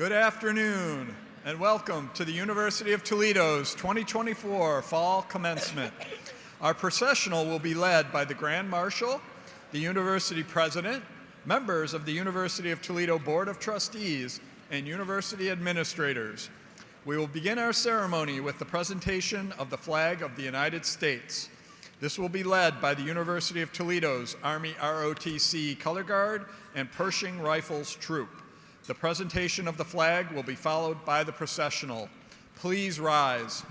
Good afternoon. and welcome to the University of Toledo's 2024 Fall Commencement. Our processional will be led by the Grand Marshal, the University President, members of the University of Toledo Board of Trustees, and University administrators. We will begin our ceremony with the presentation of the flag of the United States. This will be led by the University of Toledo's Army ROTC Color Guard and Pershing Rifles Troop. The presentation of the flag will be followed by the processional. Please rise.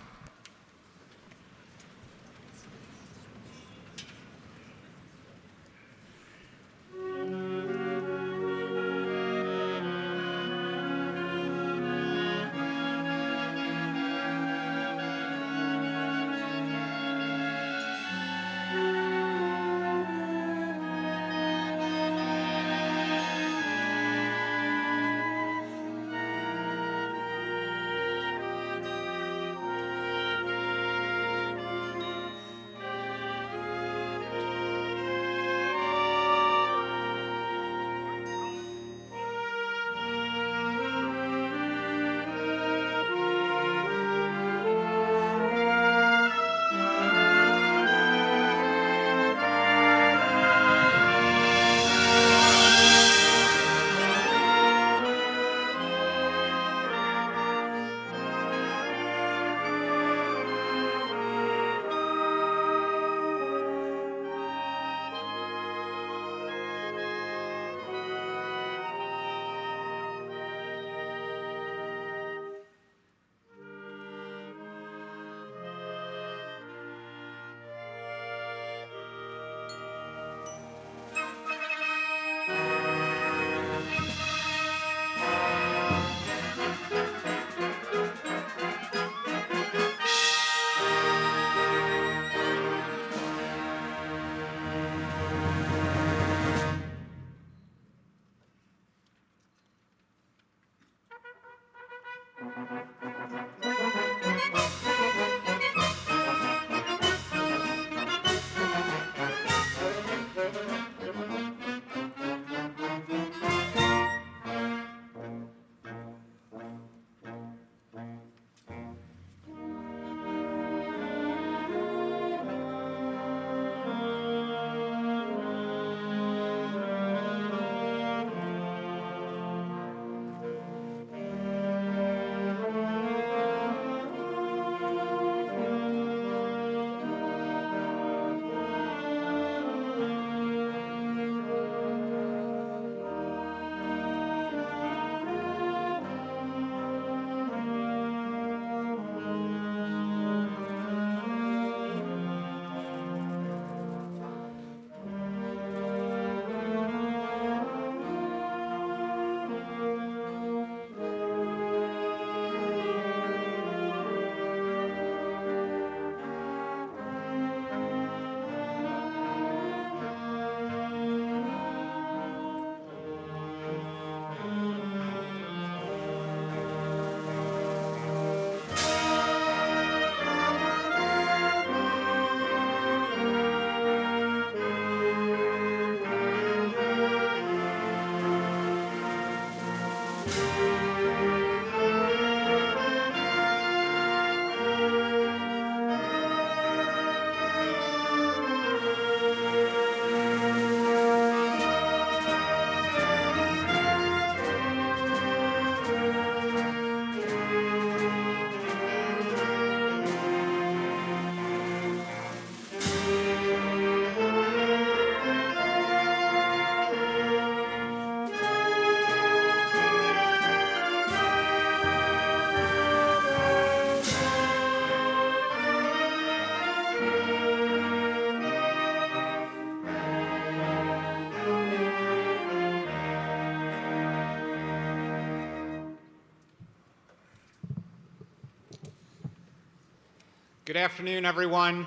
Good afternoon, everyone.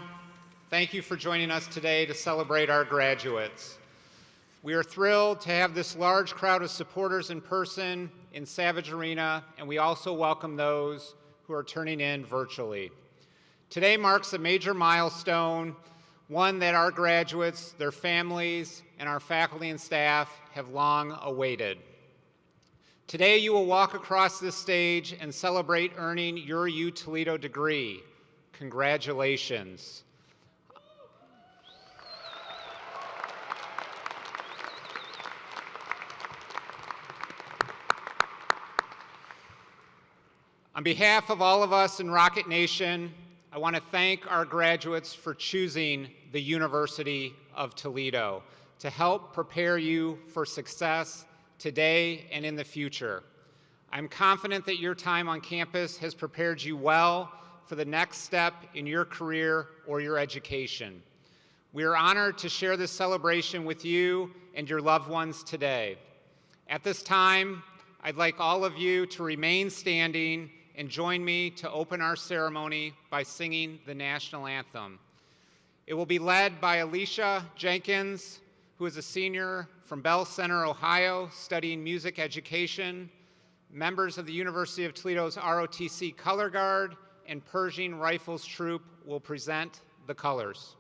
Thank you for joining us today to celebrate our graduates. We are thrilled to have this large crowd of supporters in person in Savage Arena, and we also welcome those who are turning in virtually. Today marks a major milestone, one that our graduates, their families, and our faculty and staff have long awaited. Today, you will walk across this stage and celebrate earning your U Toledo degree. Congratulations. On behalf of all of us in Rocket Nation, I want to thank our graduates for choosing the University of Toledo to help prepare you for success today and in the future. I'm confident that your time on campus has prepared you well for the next step in your career or your education. We are honored to share this celebration with you and your loved ones today. At this time, I'd like all of you to remain standing and join me to open our ceremony by singing the national anthem. It will be led by Alicia Jenkins, who is a senior from Bell Center, Ohio, studying music education. Members of the University of Toledo's ROTC Color Guard and Pershing Rifles Troop will present the colors.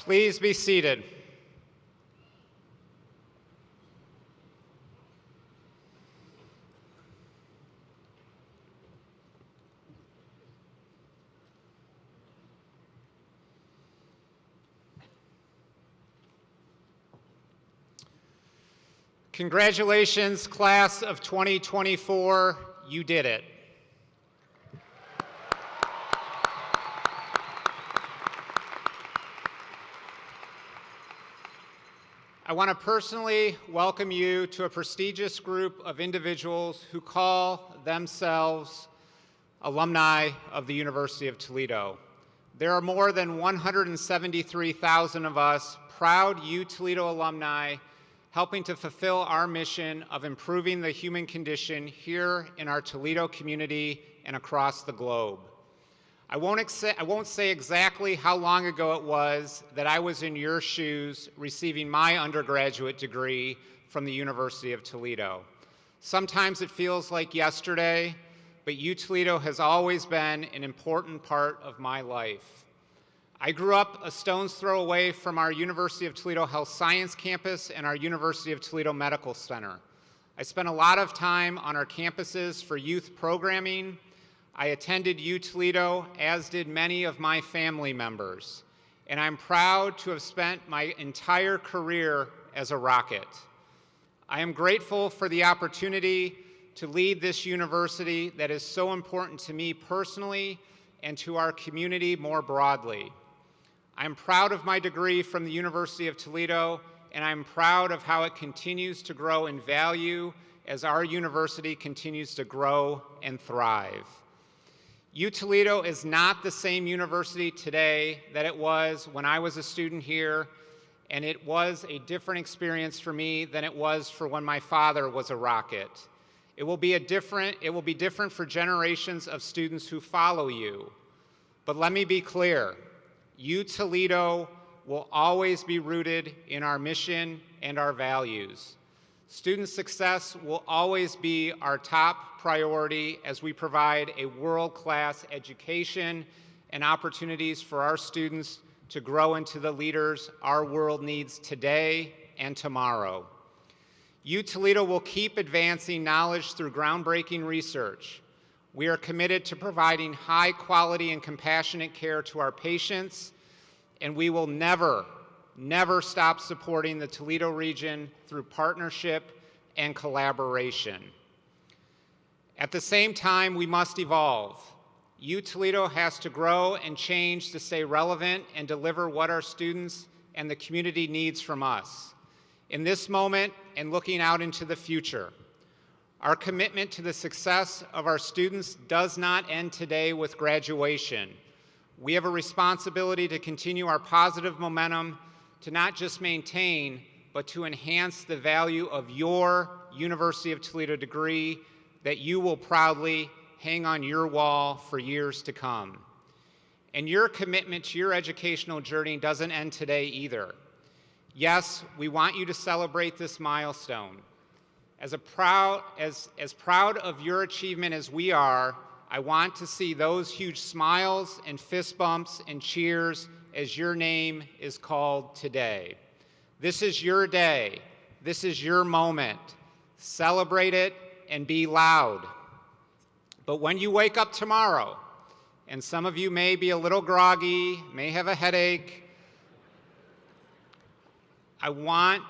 Please be seated. Congratulations, class of 2024. You did it. I want to personally welcome you to a prestigious group of individuals who call themselves alumni of the University of Toledo. There are more than 173,000 of us proud U Toledo alumni helping to fulfill our mission of improving the human condition here in our Toledo community and across the globe. I won't say exactly how long ago it was that I was in your shoes receiving my undergraduate degree from the University of Toledo. Sometimes it feels like yesterday, but U Toledo has always been an important part of my life. I grew up a stone's throw away from our University of Toledo Health Science campus and our University of Toledo Medical Center. I spent a lot of time on our campuses for youth programming. I attended U Toledo, as did many of my family members, and I'm proud to have spent my entire career as a Rocket. I am grateful for the opportunity to lead this university that is so important to me personally and to our community more broadly. I'm proud of my degree from the University of Toledo, and I'm proud of how it continues to grow in value as our university continues to grow and thrive. U Toledo is not the same university today that it was when I was a student here, and it was a different experience for me than it was for when my father was a Rocket. It will be different for generations of students who follow you. But let me be clear, U Toledo will always be rooted in our mission and our values. Student success will always be our top priority as we provide a world-class education and opportunities for our students to grow into the leaders our world needs today and tomorrow. Toledo will keep advancing knowledge through groundbreaking research. We are committed to providing high quality and compassionate care to our patients, and we will never stop supporting the Toledo region through partnership and collaboration. At the same time, we must evolve. Toledo has to grow and change to stay relevant and deliver what our students and the community needs from us. In this moment and looking out into the future, our commitment to the success of our students does not end today with graduation. We have a responsibility to continue our positive momentum to not just maintain, but to enhance the value of your University of Toledo degree that you will proudly hang on your wall for years to come. And your commitment to your educational journey doesn't end today either. Yes, we want you to celebrate this milestone. As proud of your achievement as we are, I want to see those huge smiles and fist bumps and cheers as your name is called today. This is your day. This is your moment. Celebrate it and be loud. But when you wake up tomorrow, and some of you may be a little groggy, may have a headache, I want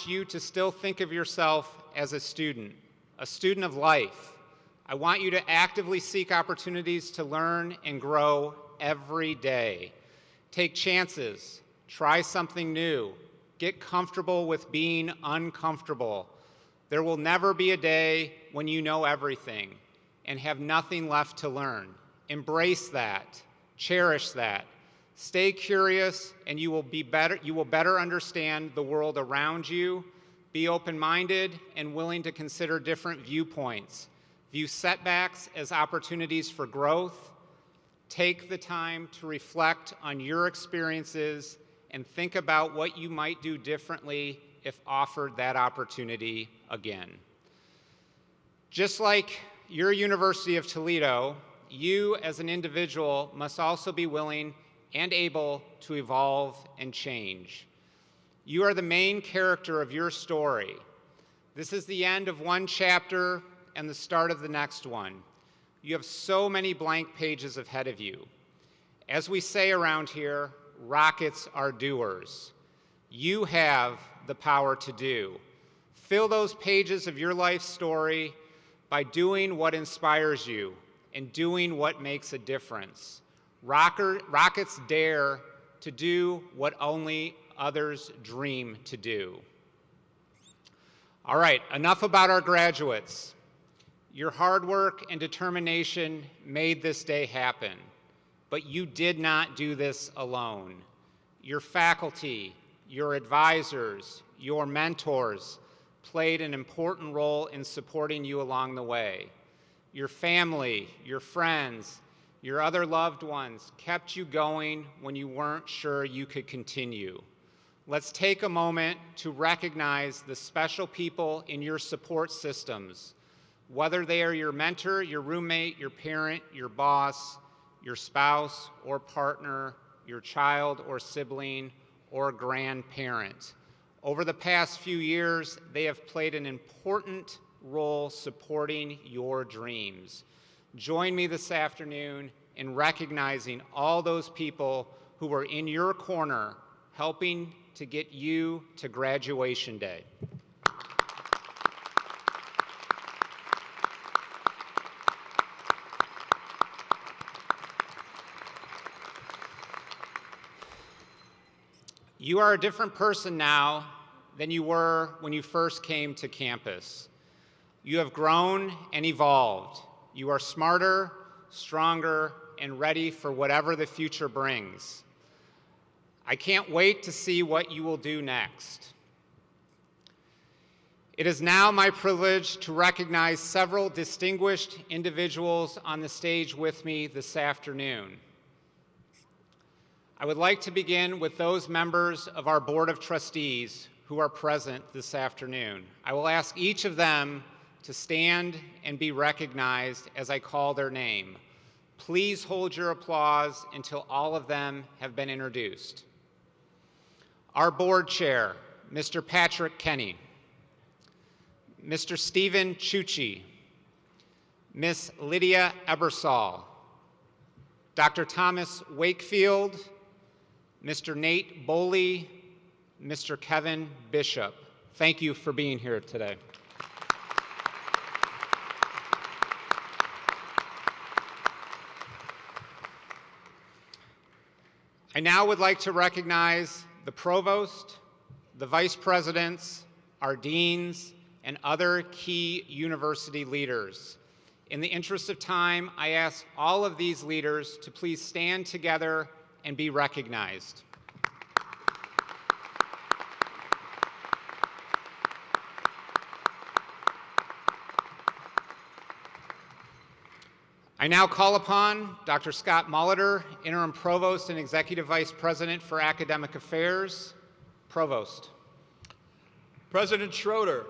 you to still think of yourself as a student of life. I want you to actively seek opportunities to learn and grow every day. Take chances, try something new, get comfortable with being uncomfortable. There will never be a day when you know everything and have nothing left to learn. Embrace that, cherish that. Stay curious and you will better understand the world around you. Be open-minded and willing to consider different viewpoints. View setbacks as opportunities for growth. Take the time to reflect on your experiences and think about what you might do differently if offered that opportunity again. Just like your University of Toledo, you as an individual must also be willing and able to evolve and change. You are the main character of your story. This is the end of one chapter and the start of the next one. You have so many blank pages ahead of you. As we say around here, rockets are doers. You have the power to do. Fill those pages of your life story by doing what inspires you and doing what makes a difference. Rockets dare to do what only others dream to do. All right, enough about our graduates. Your hard work and determination made this day happen, but you did not do this alone. Your faculty, your advisors, your mentors played an important role in supporting you along the way. Your family, your friends, your other loved ones kept you going when you weren't sure you could continue. Let's take a moment to recognize the special people in your support systems, whether they are your mentor, your roommate, your parent, your boss, your spouse or partner, your child or sibling, or grandparent. Over the past few years, they have played an important role supporting your dreams. Join me this afternoon in recognizing all those people who were in your corner helping to get you to graduation day. You are a different person now than you were when you first came to campus. You have grown and evolved. You are smarter, stronger, and ready for whatever the future brings. I can't wait to see what you will do next. It is now my privilege to recognize several distinguished individuals on the stage with me this afternoon. I would like to begin with those members of our Board of Trustees who are present this afternoon. I will ask each of them to stand and be recognized as I call their name. Please hold your applause until all of them have been introduced. Our board chair, Mr. Patrick Kenny, Mr. Stephen Chucci, Miss Lydia Ebersol, Dr. Thomas Wakefield, Mr. Nate Boley, Mr. Kevin Bishop. Thank you for being here today. I now would like to recognize the provost, the vice presidents, our deans, and other key university leaders. In the interest of time, I ask all of these leaders to please stand together and be recognized. I now call upon Dr. Scott Molitor, Interim Provost and Executive Vice President for Academic Affairs. Provost. President Schroeder,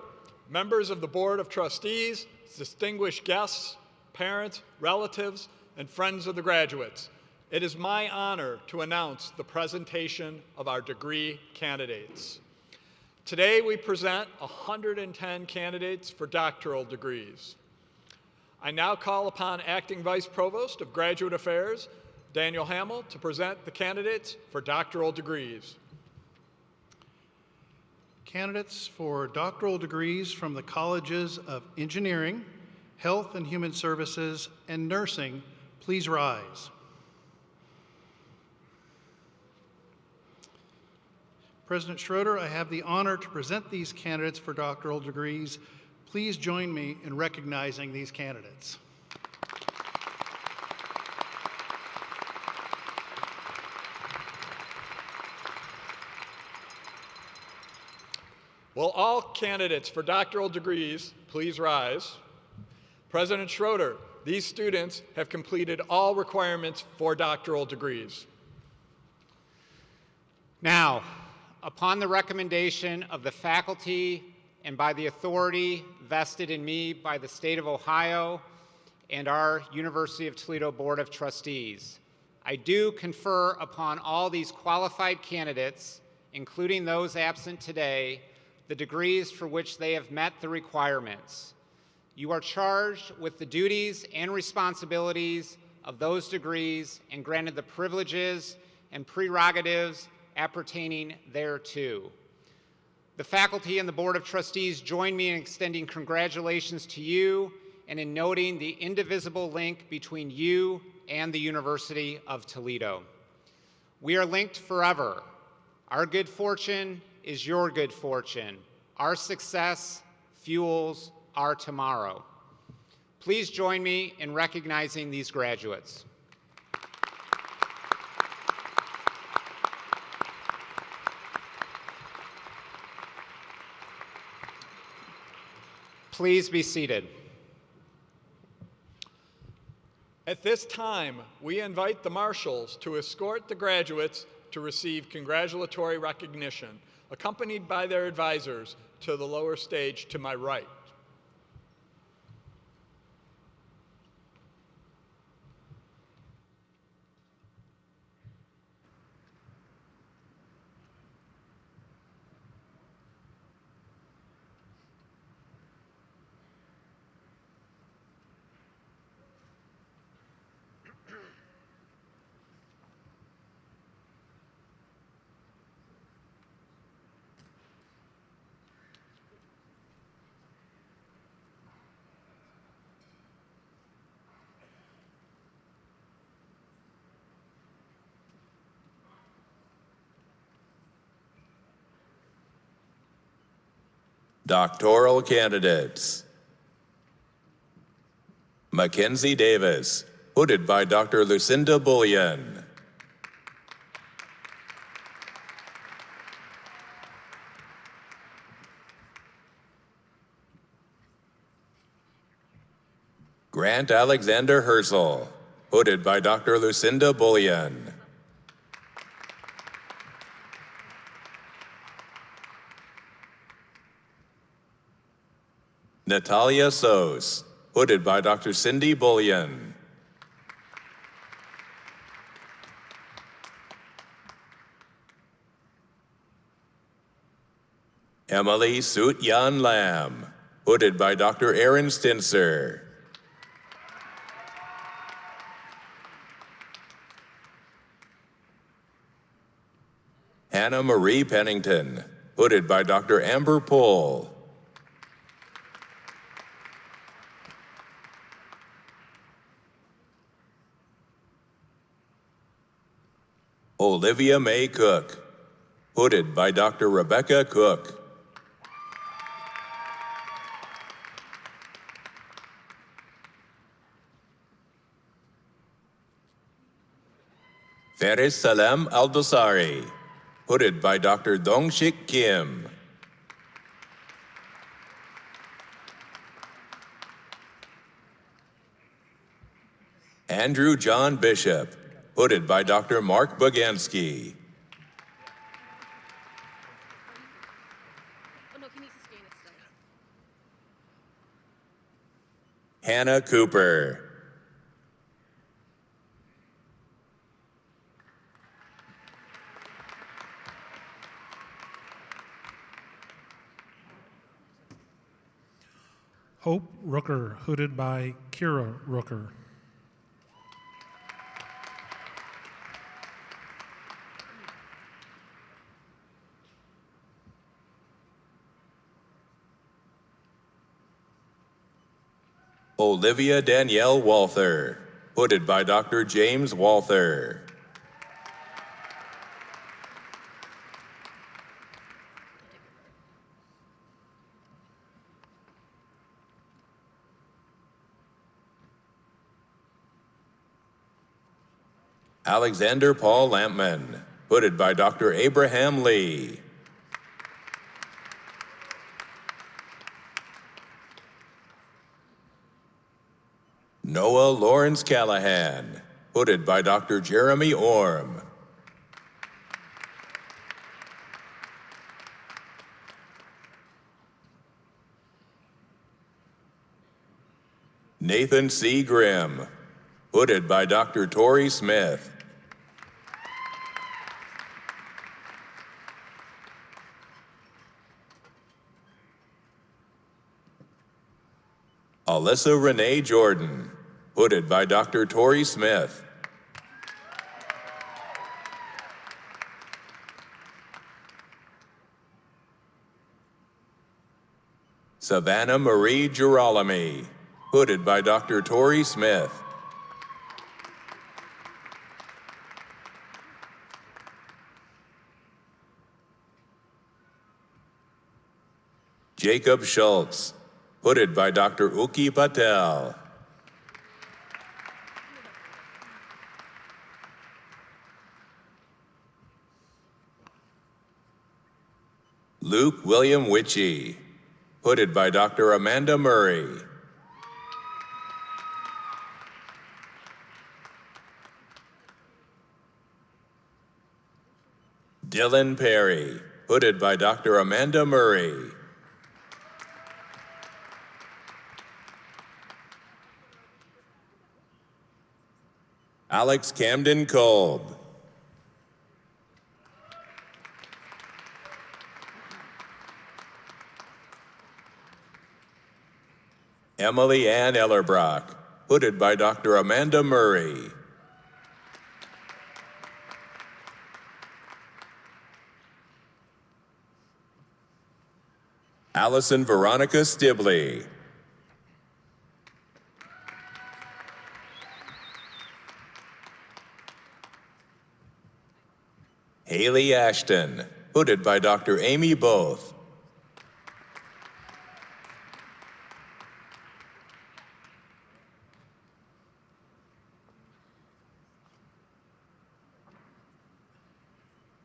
members of the Board of Trustees, distinguished guests, parents, relatives, and friends of the graduates, it is my honor to announce the presentation of our degree candidates. Today we present 110 candidates for doctoral degrees. I now call upon Acting Vice Provost of Graduate Affairs, Daniel Hamill, to present the candidates for doctoral degrees. Candidates for doctoral degrees from the Colleges of Engineering, Health and Human Services, and Nursing, please rise. President Schroeder, I have the honor to present these candidates for doctoral degrees. Please join me in recognizing these candidates. Will all candidates for doctoral degrees please rise? President Schroeder, these students have completed all requirements for doctoral degrees. Now, upon the recommendation of the faculty and by the authority vested in me by the state of Ohio and our University of Toledo Board of Trustees, I do confer upon all these qualified candidates, including those absent today, the degrees for which they have met the requirements. You are charged with the duties and responsibilities of those degrees and granted the privileges and prerogatives appertaining thereto. The faculty and the Board of Trustees join me in extending congratulations to you and in noting the indivisible link between you and the University of Toledo. We are linked forever. Our good fortune is your good fortune. Our success fuels our tomorrow. Please join me in recognizing these graduates. Please be seated. At this time, we invite the marshals to escort the graduates to receive congratulatory recognition, accompanied by their advisors, to the lower stage to my right. Doctoral candidates. Mackenzie Davis, hooded by Dr. Lucinda Bullion. Grant Alexander Herzl, hooded by Dr. Lucinda Bullion. Natalia Sos, hooded by Dr. Cindy Bullion. Emily Soot Yan Lam, hooded by Dr. Aaron Stinser. Hannah Marie Pennington, hooded by Dr. Amber Pohl. Olivia Mae Cook, hooded by Dr. Rebecca Cook. Feris Salem Aldosari, hooded by Dr. Dongshik Kim. Andrew John Bishop, hooded by Dr. Mark Bogansky. Hannah Cooper. Hope Rooker, hooded by Kira Rooker. Olivia Danielle Walther, hooded by Dr. James Walther. Alexander Paul Lampman, hooded by Dr. Abraham Lee. Noah Lawrence Callahan, hooded by Dr. Jeremy Orm. Nathan C. Grimm, hooded by Dr. Tori Smith. Alyssa Renee Jordan, hooded by Dr. Tori Smith. Savannah Marie Girolami, hooded by Dr. Tori Smith. Jacob Schultz, hooded by Dr. Uki Patel. Luke William Witchey, hooded by Dr. Amanda Murray. Dylan Perry, hooded by Dr. Amanda Murray. Alex Camden Kolb. Emily Ann Ellerbrock, hooded by Dr. Amanda Murray. Allison Veronica Stibley. Haley Ashton, hooded by Dr. Amy Both.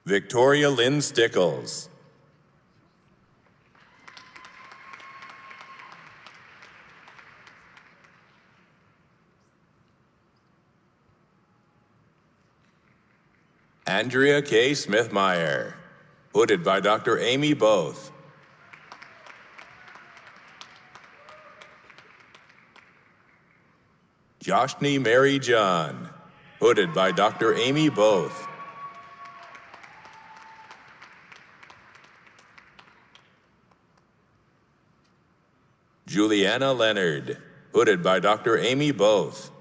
Victoria Lynn Stickles. Andrea K. Smithmeyer, hooded by Dr. Amy Both. Joshny Mary John, hooded by Dr. Amy Both. Juliana Leonard, hooded by Dr. Amy Both.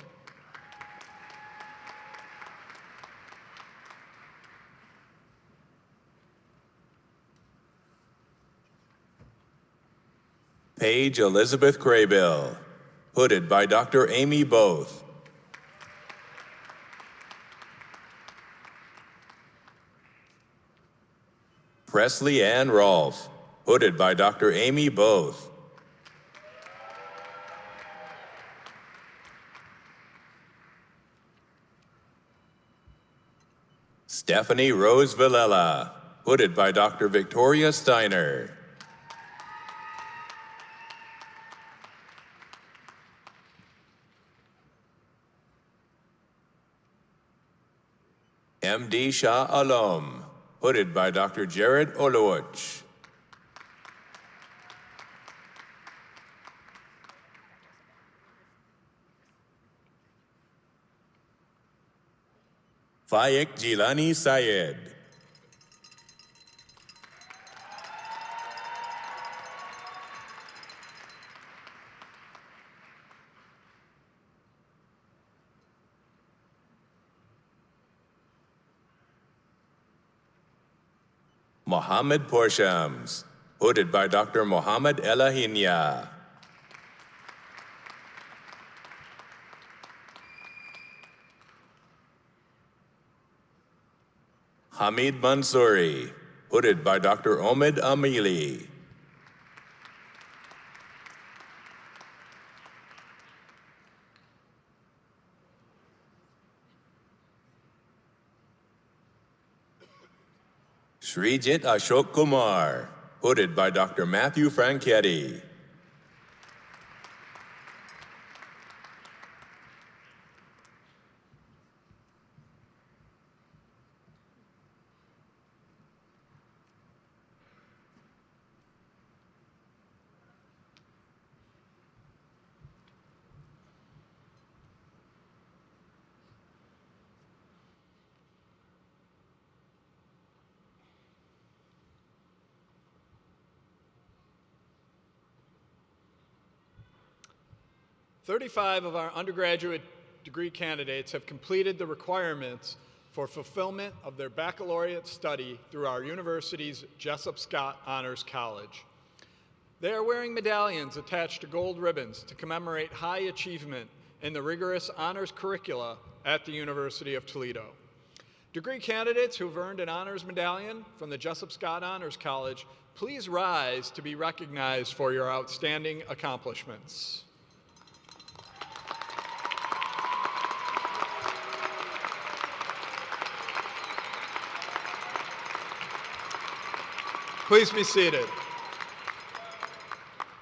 Paige Elizabeth Craybill, hooded by Dr. Amy Both. Presley Ann Rolfe, hooded by Dr. Amy Both. Stephanie Rose Villela, hooded by Dr. Victoria Steiner. M.D. Shah Alum, hooded by Dr. Jared Oluoch. Faik Jilani Syed. Mohammed Porshams, hooded by Dr. Mohammed Elahinya. Hamid Mansouri, hooded by Dr. Omid Amili. Srijit Ashok Kumar, hooded by Dr. Matthew Franchetti. "35 of our undergraduate degree candidates have completed the requirements for fulfillment of their baccalaureate study through our university's Jessup Scott Honors College. They are wearing medallions attached to gold ribbons to commemorate high achievement in the rigorous honors curricula at the University of Toledo. Degree candidates who have earned an honors medallion from the Jessup Scott Honors College, please rise to be recognized for your outstanding accomplishments. Please be seated.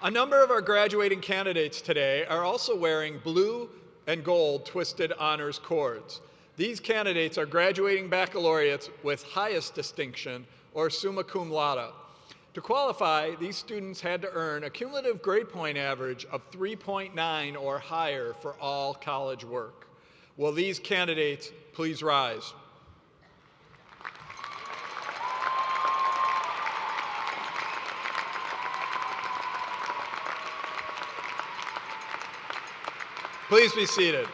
A number of our graduating candidates today are also wearing blue and gold twisted honors cords. These candidates are graduating baccalaureates with highest distinction, or summa cum laude. To qualify, these students had to earn a cumulative grade point average of 3.9 or higher for all college work. Will these candidates please rise? Please be seated.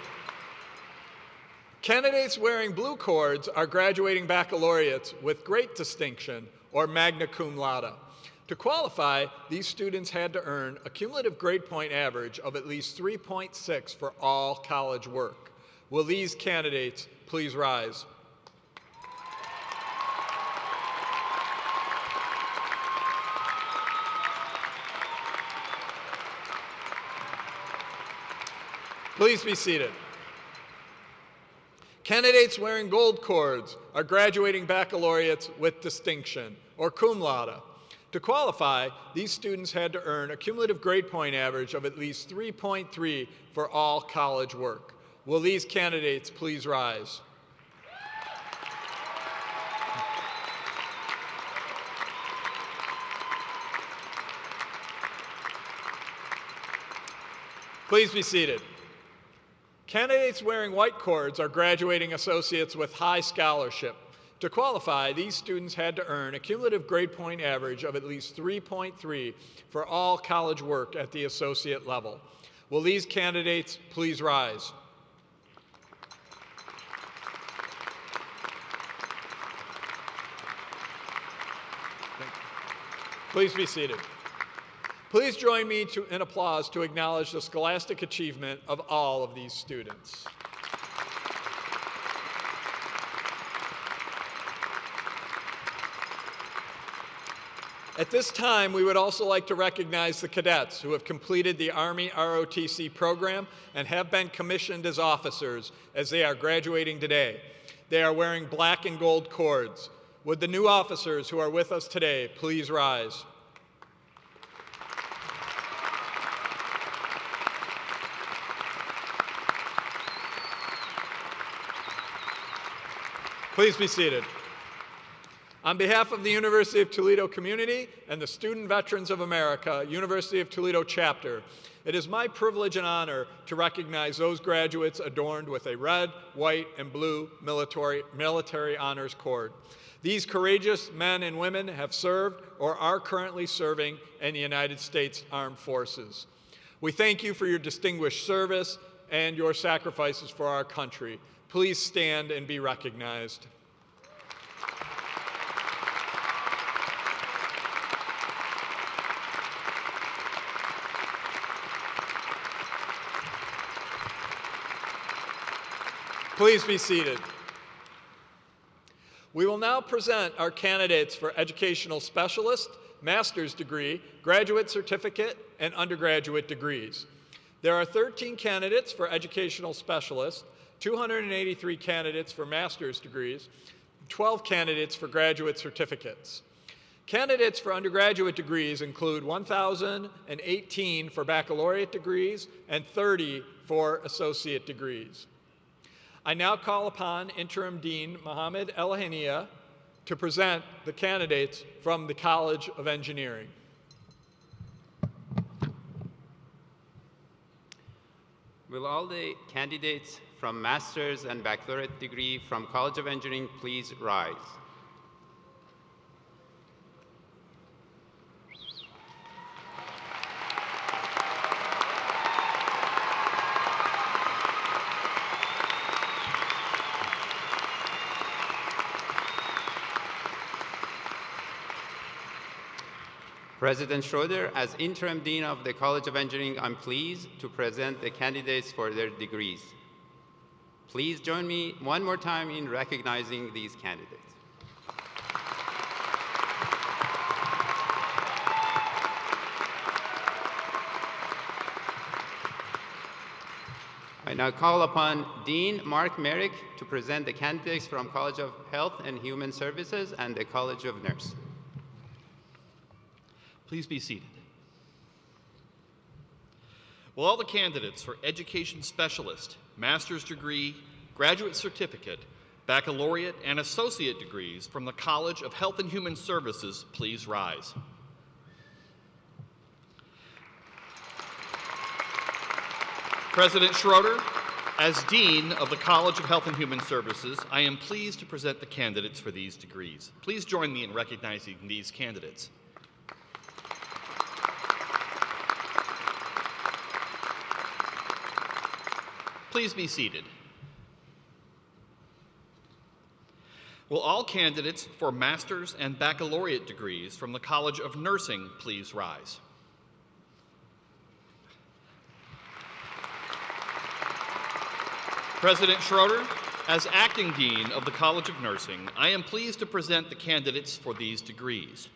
Candidates wearing blue cords are graduating baccalaureates with great distinction, or magna cum laude. To qualify, these students had to earn a cumulative grade point average of at least 3.6 for all college work. Will these candidates please rise? Please be seated. Candidates wearing gold cords are graduating baccalaureates with distinction, or cum laude. To qualify, these students had to earn a cumulative grade point average of at least 3.3 for all college work. Will these candidates please rise? Please be seated. Candidates wearing white cords are graduating associates with high scholarship. To qualify, these students had to earn a cumulative grade point average of at least 3.3 for all college work at the associate level. Will these candidates please rise? Please be seated. Please join me in applause to acknowledge the scholastic achievement of all of these students. At this time, we would also like to recognize the cadets who have completed the Army ROTC program and have been commissioned as officers as they are graduating today. They are wearing black and gold cords. Would the new officers who are with us today please rise? Please be seated. On behalf of the University of Toledo community and the Student Veterans of America, University of Toledo chapter, it is my privilege and honor to recognize those graduates adorned with a red, white, and blue military honors cord. These courageous men and women have served or are currently serving in the United States Armed Forces. We thank you for your distinguished service and your sacrifices for our country. Please stand and be recognized. Please be seated. We will now present our candidates for educational specialist, master's degree, graduate certificate, and undergraduate degrees. There are 13 candidates for educational specialist, 283 candidates for master's degrees, 12 candidates for graduate certificates. Candidates for undergraduate degrees include 1,018 for baccalaureate degrees and 30 for associate degrees. I now call upon Interim Dean Mohammed El-Hania to present the candidates from the College of Engineering. Will all the candidates from master's and baccalaureate degree from College of Engineering please rise? President Schroeder, as Interim Dean of the College of Engineering, I'm pleased to present the candidates for their degrees. Please join me one more time in recognizing these candidates. I now call upon Dean Mark Merrick to present the candidates from College of Health and Human Services and the College of Nurse. Please be seated. Will all the candidates for education specialist, master's degree, graduate certificate, baccalaureate, and associate degrees from the College of Health and Human Services please rise? President Schroeder, as Dean of the College of Health and Human Services, I am pleased to present the candidates for these degrees. Please join me in recognizing these candidates. Please be seated. Will all candidates for master's and baccalaureate degrees from the College of Nursing please rise? President Schroeder, as Acting Dean of the College of Nursing, I am pleased to present the candidates for these degrees.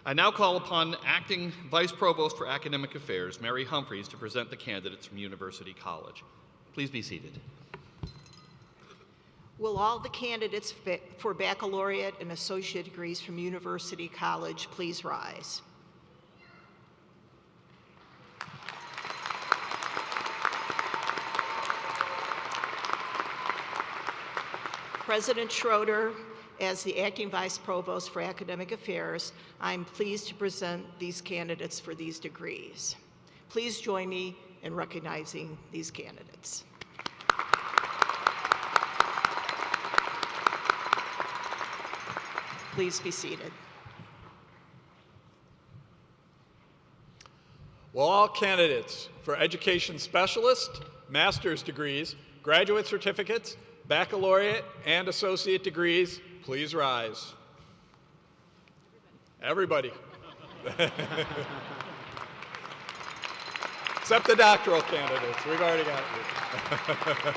I now call upon Acting Vice Provost for Academic Affairs, Mary Humphreys, to present the candidates from University College. Please be seated. Will all the candidates for baccalaureate and associate degrees from University College please rise? President Schroeder, as the Acting Vice Provost for Academic Affairs, I'm pleased to present these candidates for these degrees. Please join me in recognizing these candidates. Please be seated. Will all candidates for education specialist, master's degrees, graduate certificates, baccalaureate, and associate degrees please rise? Everybody. Except the doctoral candidates. We've already got you.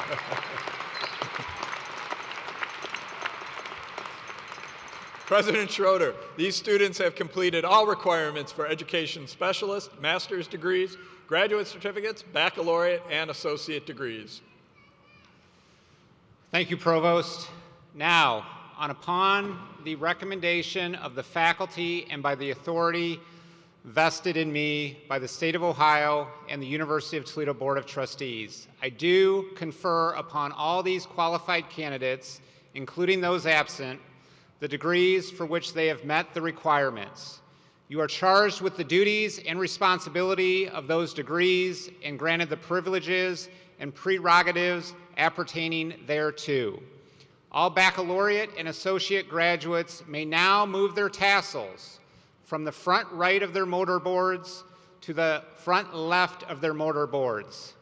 President Schroeder, these students have completed all requirements for education specialist, master's degrees, graduate certificates, baccalaureate, and associate degrees. Thank you, Provost. Now, upon the recommendation of the faculty and by the authority vested in me by the State of Ohio and the University of Toledo Board of Trustees, I do confer upon all these qualified candidates, including those absent, the degrees for which they have met the requirements. You are charged with the duties and responsibility of those degrees and granted the privileges and prerogatives appertaining thereto. All baccalaureate and associate graduates may now move their tassels from the front right of their mortarboards to the front left of their mortarboards.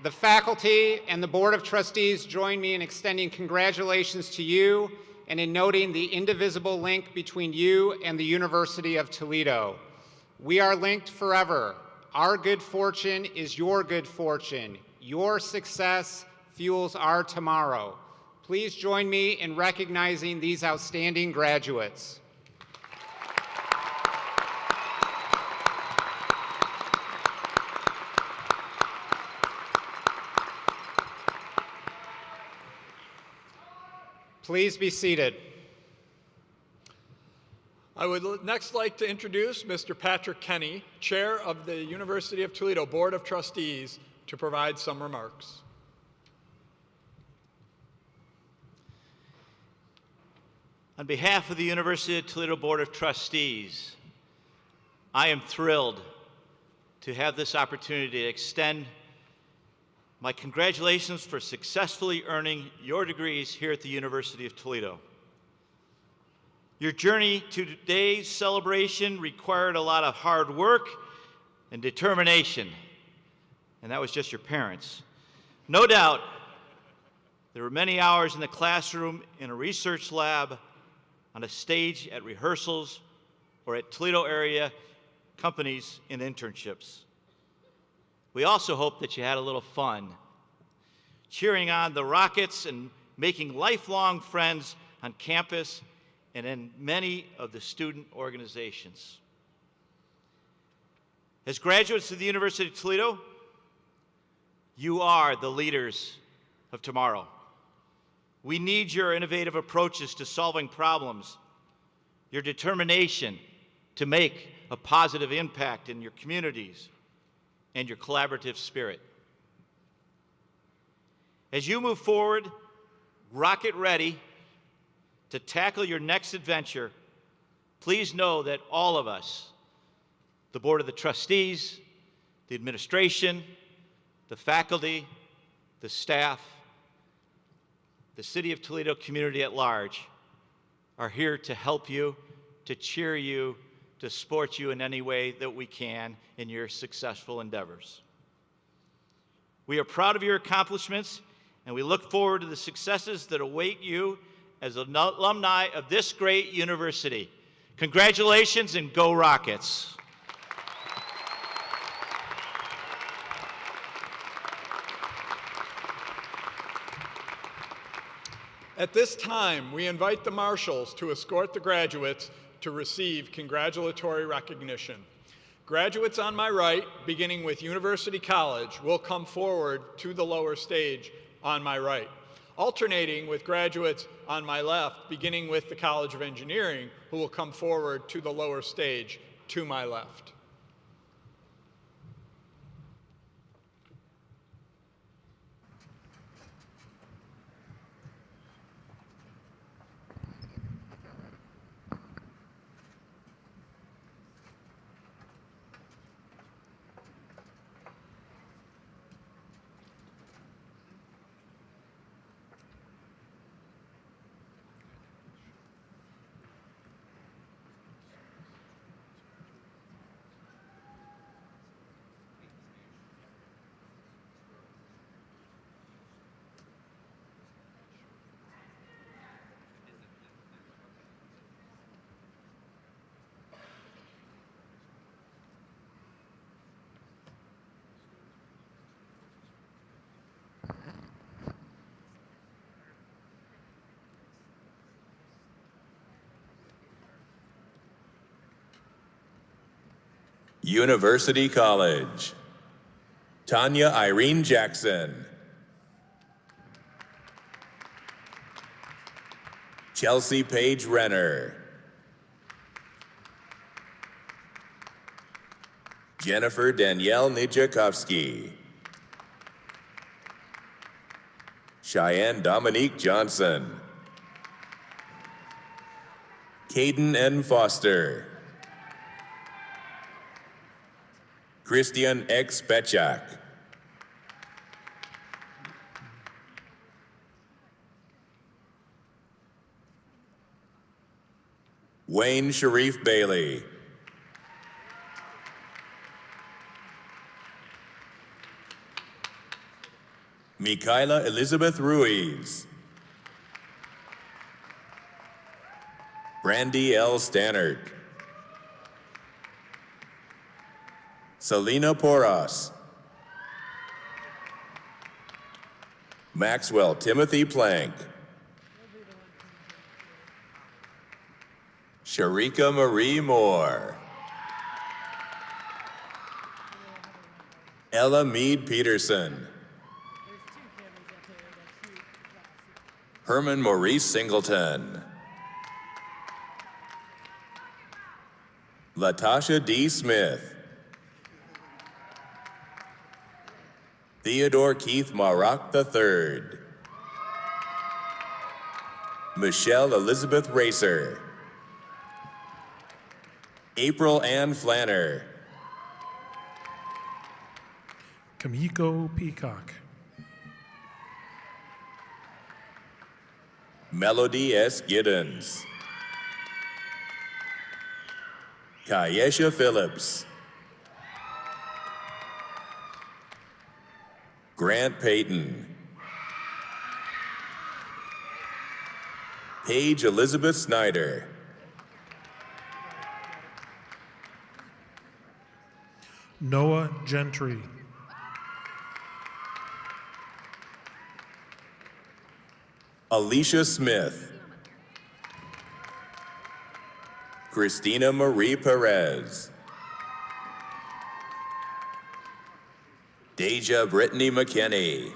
The faculty and the Board of Trustees join me in extending congratulations to you and in noting the indivisible link between you and the University of Toledo. We are linked forever. Our good fortune is your good fortune. Your success fuels our tomorrow. Please join me in recognizing these outstanding graduates. Please be seated. I would next like to introduce Mr. Patrick Kenny, Chair of the University of Toledo Board of Trustees, to provide some remarks. On behalf of the University of Toledo Board of Trustees, I am thrilled to have this opportunity to extend my congratulations for successfully earning your degrees here at the University of Toledo. Your journey to today's celebration required a lot of hard work and determination, and that was just your parents. No doubt, there were many hours in the classroom, in a research lab, on a stage at rehearsals, or at Toledo area companies in internships. We also hope that you had a little fun, cheering on the Rockets and making lifelong friends on campus and in many of the student organizations. As graduates of the University of Toledo, you are the leaders of tomorrow. We need your innovative approaches to solving problems, your determination to make a positive impact in your communities, and your collaborative spirit. As you move forward, rocket ready to tackle your next adventure, please know that all of us, the Board of the Trustees, the administration, the faculty, the staff, the City of Toledo community at large, are here to help you, to cheer you, to support you in any way that we can in your successful endeavors. We are proud of your accomplishments, and we look forward to the successes that await you as an alumni of this great university. Congratulations and go Rockets! At this time, we invite the marshals to escort the graduates to receive congratulatory recognition. Graduates on my right, beginning with University College, will come forward to the lower stage on my right, alternating with graduates on my left, beginning with the College of Engineering, who will come forward to the lower stage to my left. University College. Tanya Irene Jackson. Chelsea Paige Renner. Jennifer Danielle Nijakovsky. Cheyenne Dominique Johnson. Caden N. Foster. Christian X. Petchak. Wayne Sharif Bailey. Mikaela Elizabeth Ruiz. Brandy L. Stannard. Selena Porras. Maxwell Timothy Plank. Sharika Marie Moore. Ella Mead Peterson. Herman Maurice Singleton. Latasha D. Smith. Theodore Keith Marock III. Michelle Elizabeth Racer. April Ann Flanner. Kamiko Peacock. Melody S. Giddens. Kayesha Phillips. Grant Payton. Paige Elizabeth Snyder. Noah Gentry. Alicia Smith. Christina Marie Perez. Deja Brittany McKinney.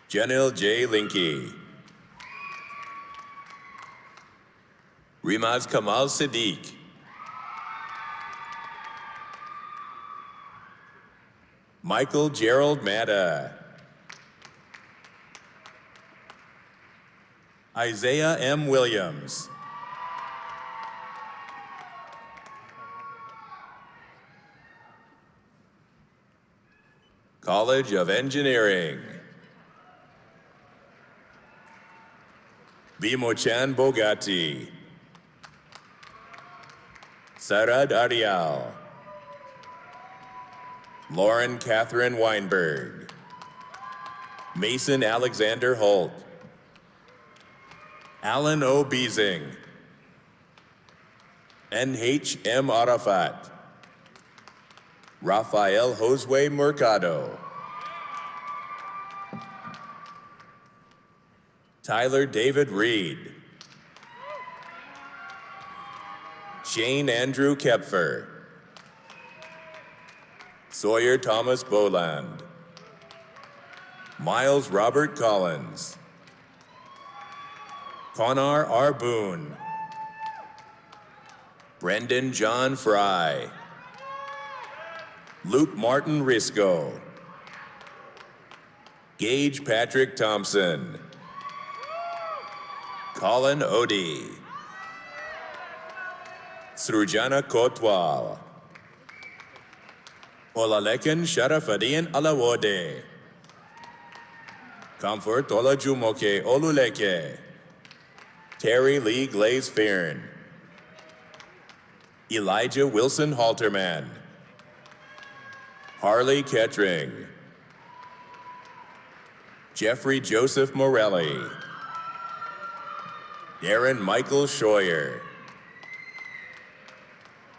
Janil J. Linky. Rimaz Kamal Siddiq. Michael Gerald Matta. Isaiah M. Williams. College of Engineering. Bimochan Bogati. Sarad Arial. Lauren Catherine Weinberg. Mason Alexander Holt. Alan O. Beezing. N.H. M. Arafat. Rafael Josue Mercado. Tyler David Reed. Shane Andrew Kepfer. Sawyer Thomas Boland. Miles Robert Collins. Conar R. Boone. Brendan John Fry. Luke Martin Risco. Gage Patrick Thompson. Colin Odie. Srujana Kotwal. Olalekan Sharafaddin Alawode. Comfort Olajumoke Oluleke. Terry Lee Glaze Fearn. Elijah Wilson Halterman. Harley Kettering. Jeffrey Joseph Morelli. Darren Michael Scheuer.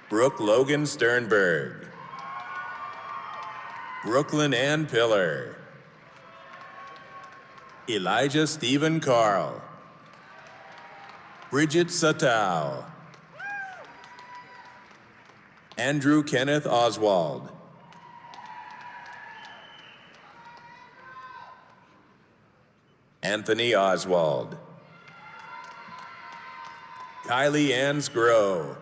Brooke Logan Sternberg. Brooklyn Ann Pillar. Elijah Stephen Carl. Bridget Satow. Andrew Kenneth Oswald. Anthony Oswald. Kylie Ann Sgro.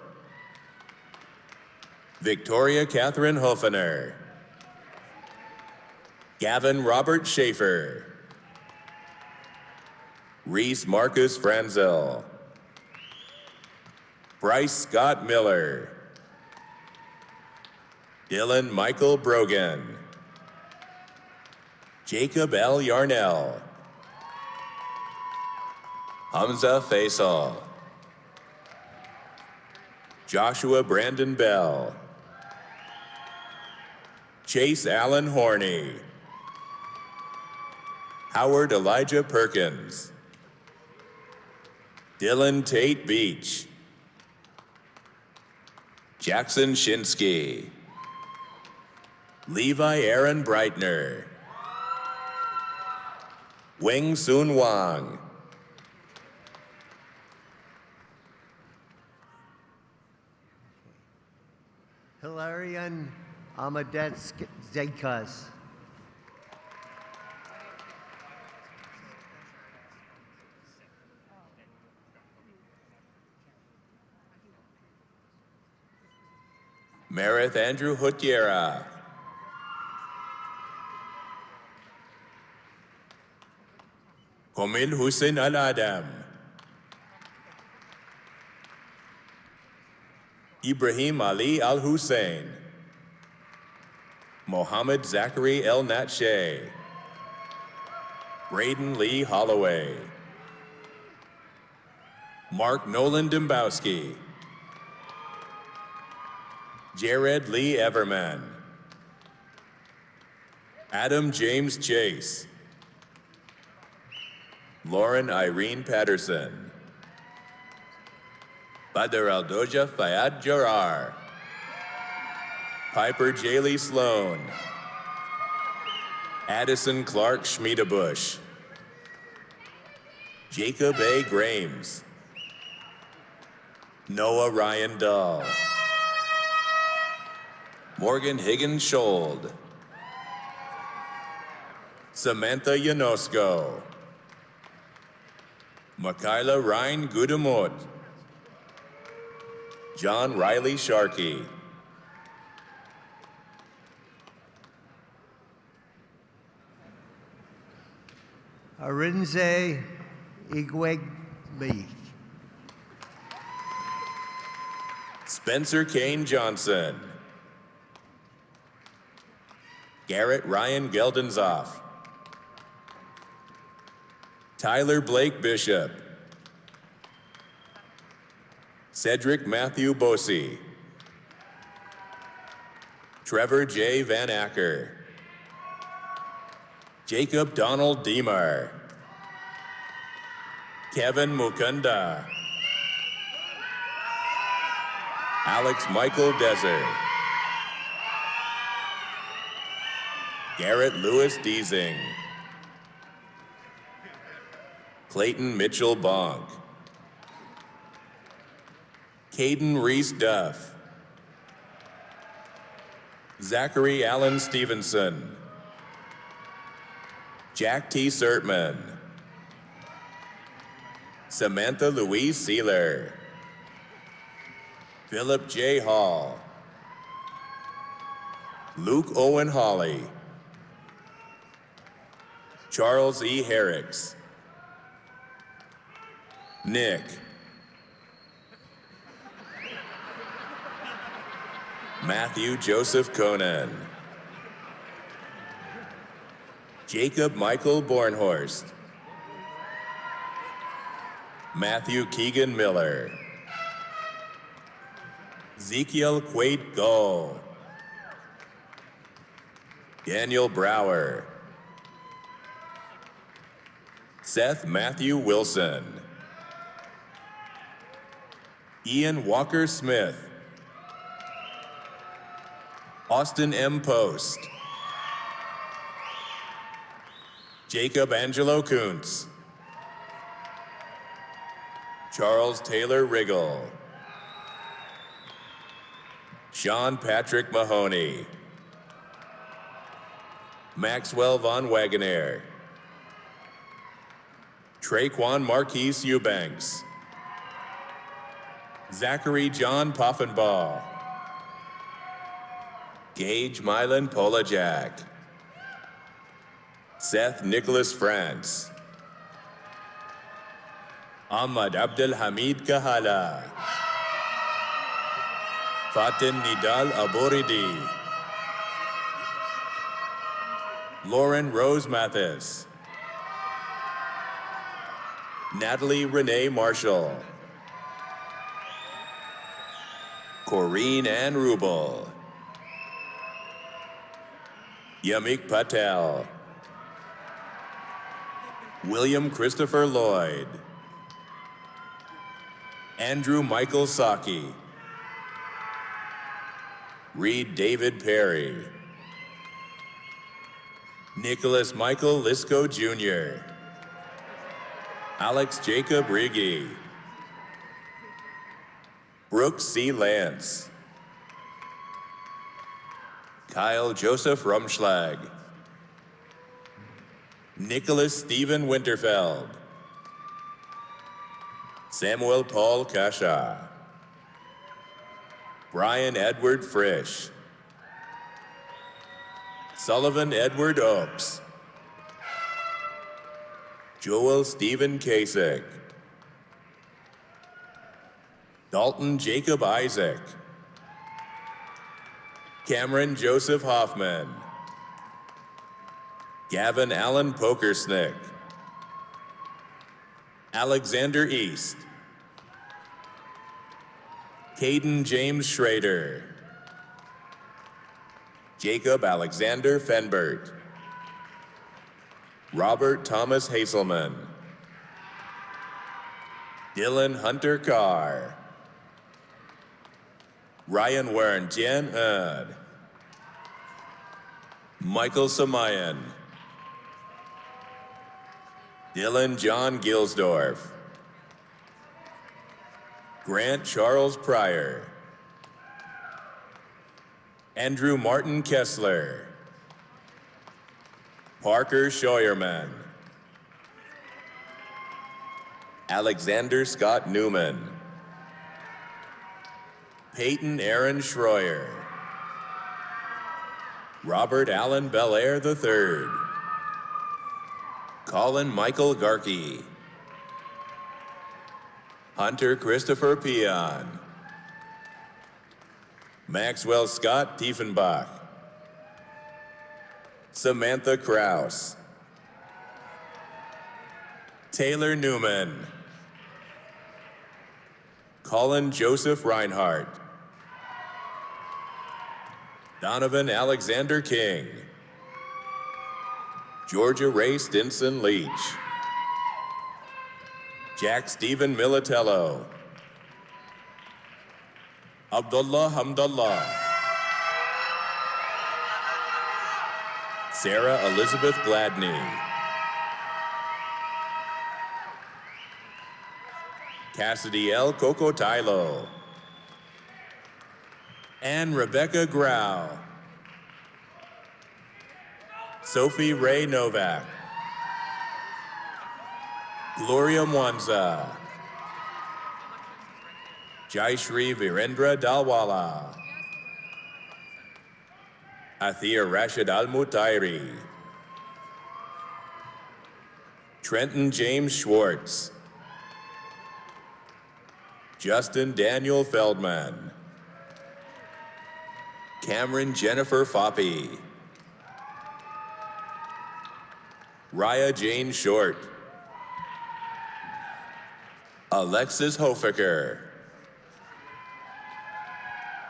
Victoria Catherine Hoffener. Gavin Robert Schaefer. Reese Marcus Franzel. Bryce Scott Miller. Dylan Michael Brogan. Jacob L. Yarnell. Hamza Faisal. Joshua Brandon Bell. Chase Allen Horney. Howard Elijah Perkins. Dylan Tate Beach. Jackson Shinsky. Levi Aaron Breitner. Wing Soon Wang. Hilarion Amadets Zekas. Merith Andrew Hutiera. Komil Hussein Al-Adam. Ibrahim Ali Al-Hussein. Mohammed Zachary El Natshe. Braden Lee Holloway. Mark Nolan Dembowski. Jared Lee Everman. Adam James Chase. Lauren Irene Patterson. Badr Aldoja Fayad Jarar. Piper Jaylee Sloan. Addison Clark Schmiedebush. Jacob A. Grames. Noah Ryan Dahl. Morgan Higgins Schold. Samantha Yanosko. Makayla Ryan Gudamut. John Riley Sharkey. Arinze Igwegbe. Spencer Kane Johnson. Garrett Ryan Geldenzoff. Tyler Blake Bishop. Cedric Matthew Bosey. Trevor J. Van Acker. Jacob Donald Deemer. Kevin Mukunda. Alex Michael Deser. Garrett Lewis Deasing. Clayton Mitchell Bonk. Caden Reese Duff. Zachary Allen Stevenson. Jack T. Sertman. Samantha Louise Sealer. Philip J. Hall. Luke Owen Hawley. Charles E. Herricks. Nick. Matthew Joseph Conan. Jacob Michael Bornhorst. Matthew Keegan Miller. Ezekiel Quaid Gull. Daniel Brower. Seth Matthew Wilson. Ian Walker Smith. Austin M. Post. Jacob Angelo Kuntz. Charles Taylor Riggle. Sean Patrick Mahoney, Maxwell Von Wagoner, Traquan Marquise Eubanks, Zachary John Poffenbaugh, Gage Mylan Polajak, Seth Nicholas France, Ahmad Abdel Hamid Kahala, Fatin Nidal Aboridi, Lauren Rose Mathis, Natalie Renee Marshall, Corrine Ann Rubel, Yamik Patel, William Christopher Lloyd, Andrew Michael Saki, Reed David Perry, Nicholas Michael Lisco Jr., Alex Jacob Riggi, Brooks C. Lance, Kyle Joseph Rumschlag, Nicholas Stephen Winterfeld, Samuel Paul Kasha, Brian Edward Frisch, Sullivan Edward Oaks, Joel Stephen Kasich, Dalton Jacob Isaac, Cameron Joseph Hoffman, Gavin Allen Pokersnick, Alexander East, Caden James Schrader, Jacob Alexander Fenbert, Robert Thomas Hazelman, Dylan Hunter Carr, Ryan Warren Jen Erd, Michael Samayan, Dylan John Gilsdorf, Grant Charles Pryor, Andrew Martin Kessler, Parker Scheuerman, Alexander Scott Newman, Peyton Aaron Schroyer, Robert Allen Belair III, Colin Michael Garkey, Hunter Christopher Peon, Maxwell Scott Tiefenbach, Samantha Kraus, Taylor Newman, Colin Joseph Reinhardt, Donovan Alexander King, Georgia Ray Stinson Leach, Jack Stephen Militello, Abdullah Hamdullah, Sarah Elizabeth Gladney, Cassidy L. Cocotailo, Anne Rebecca Grau, Sophie Ray Novak, Gloria Mwanza, Jaishri Virendra Dalwala, Athir Rashid Al-Mutairi, Trenton James Schwartz, Justin Daniel Feldman, Cameron Jennifer Foppy, Raya Jane Short, Alexis Hoficker,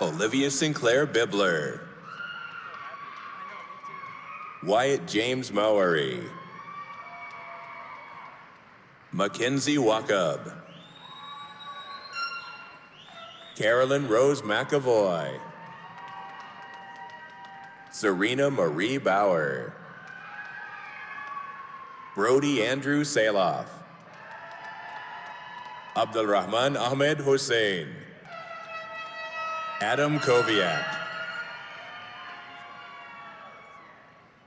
Olivia Sinclair Bibler, Wyatt James Mowery, Mackenzie Wakub, Carolyn Rose McAvoy, Serena Marie Bauer, Brody Andrew Saloff, Abdul Rahman Ahmed Hussein, Adam Koviak.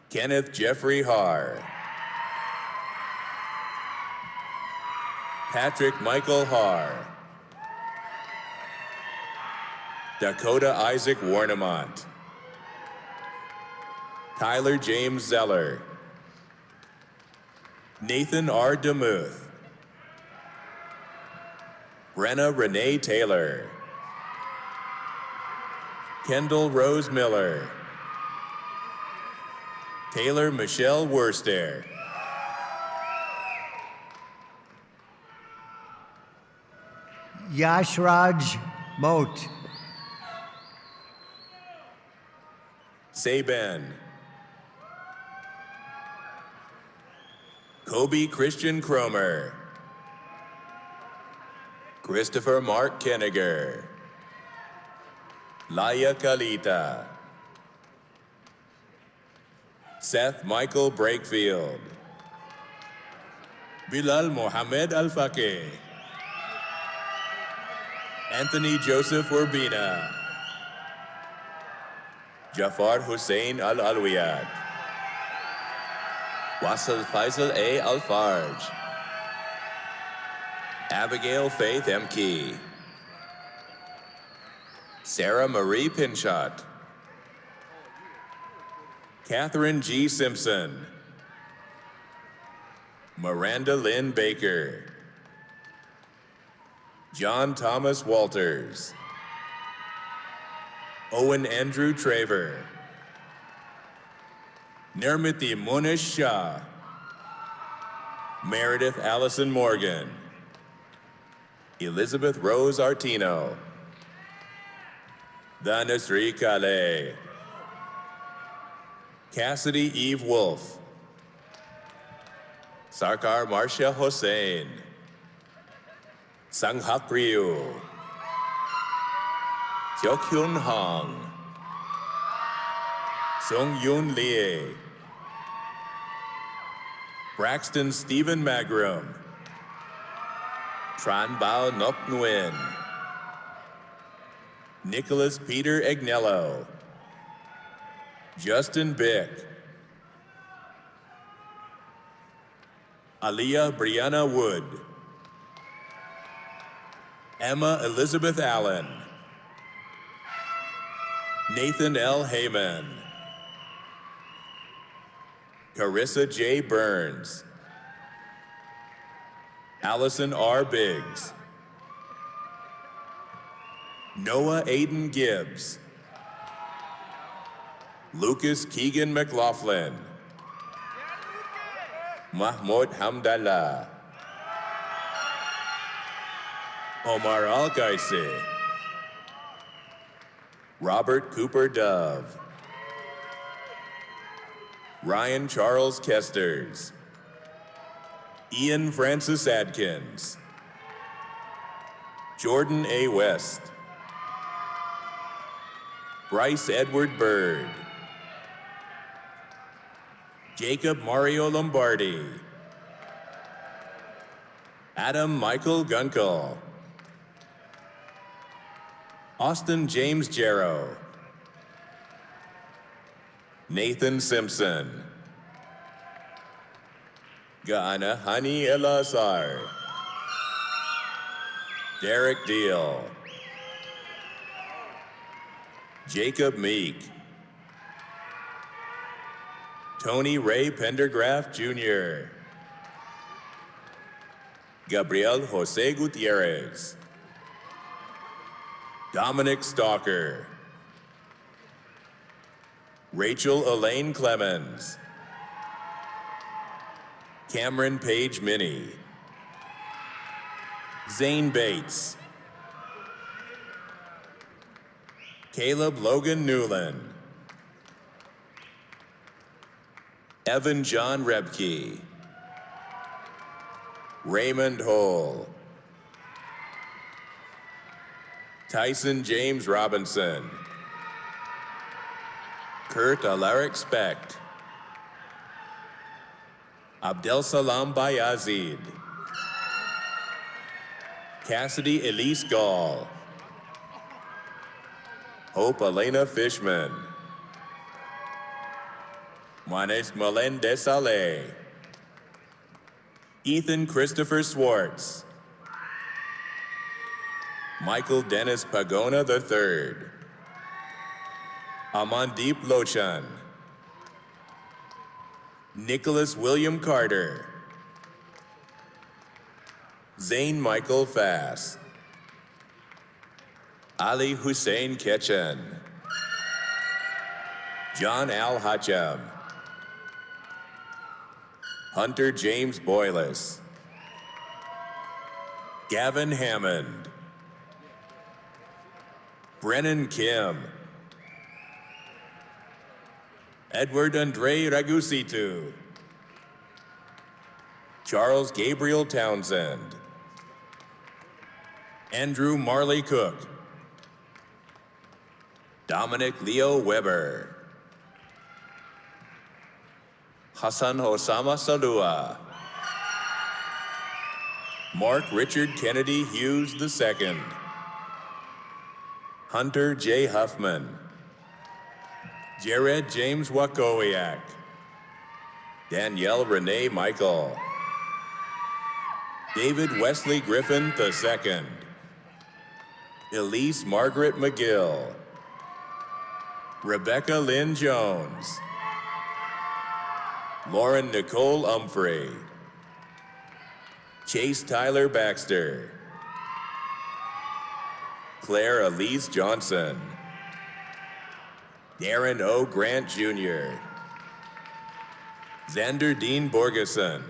Kenneth Jeffrey Haar. Patrick Michael Haar. Dakota Isaac Warnemont. Tyler James Zeller. Nathan R. DeMuth. Brenna Renee Taylor. Kendall Rose Miller. Taylor Michelle Worster. Yashraj Moat. Saban. Kobe Christian Cromer. Christopher Mark Kenniger. Laya Kalita. Seth Michael Brakefield. Bilal Mohamed Al-Faqih. Anthony Joseph Urbina. Jafar Hussein Al-Alwiyad. Wasal Faisal A. Al-Farj. Abigail Faith M. Key. Sarah Marie Pinchot. Catherine G. Simpson. Miranda Lynn Baker. John Thomas Walters. Owen Andrew Traver. Nirmati Munish Shah. Meredith Allison Morgan. Elizabeth Rose Artino. Dhanasri Kale. Cassidy Eve Wolf. Sarkar Marcia Hossein. Sanghak Ryu. Hyun Hong. Sung Yoon Lee. Braxton Stephen Magrum. Tran Bao Nok Nguyen. Nicholas Peter Agnello. Justin Bick. Aliyah Brianna Wood. Emma Elizabeth Allen. Nathan L. Heyman. Carissa J. Burns. Allison R. Biggs. Noah Aiden Gibbs. Lucas Keegan McLaughlin. Mahmoud Hamdallah. Omar Al-Qaisi. Robert Cooper Dove. Ryan Charles Kesters. Ian Francis Adkins. Jordan A. West. Bryce Edward Bird. Jacob Mario Lombardi. Adam Michael Gunkel. Austin James Jarrow. Nathan Simpson. Gaana Hani El-Azhar. Derek Deal. Jacob Meek. Tony Ray Pendergraft Jr. Gabriel Jose Gutierrez. Dominic Stalker. Rachel Elaine Clemens. Cameron Page Minnie. Zane Bates. Caleb Logan Newland. Evan John Rebke. Raymond Hole. Tyson James Robinson. Kurt Alaric Specht. Abdel Salam Bayazid. Cassidy Elise Gall. Hope Elena Fishman. Juanes Melendez Saleh. Ethan Christopher Swartz. Michael Dennis Pagona III. Amandeep Lochan. Nicholas William Carter. Zane Michael Fass. Ali Hussein Ketchen. John Al Hacham. Hunter James Boyles. Gavin Hammond. Brennan Kim. Edward Andre Ragusitu. Charles Gabriel Townsend. Andrew Marley Cook. Dominic Leo Weber. Hassan Osama Salua. Mark Richard Kennedy Hughes II. Hunter J. Huffman. Jared James Wakowiak. Danielle Renee Michael. David Wesley Griffin II. Elise Margaret McGill. Rebecca Lynn Jones. Lauren Nicole Umphrey. Chase Tyler Baxter. Claire Elise Johnson. Darren O. Grant Jr. Xander Dean Borgeson.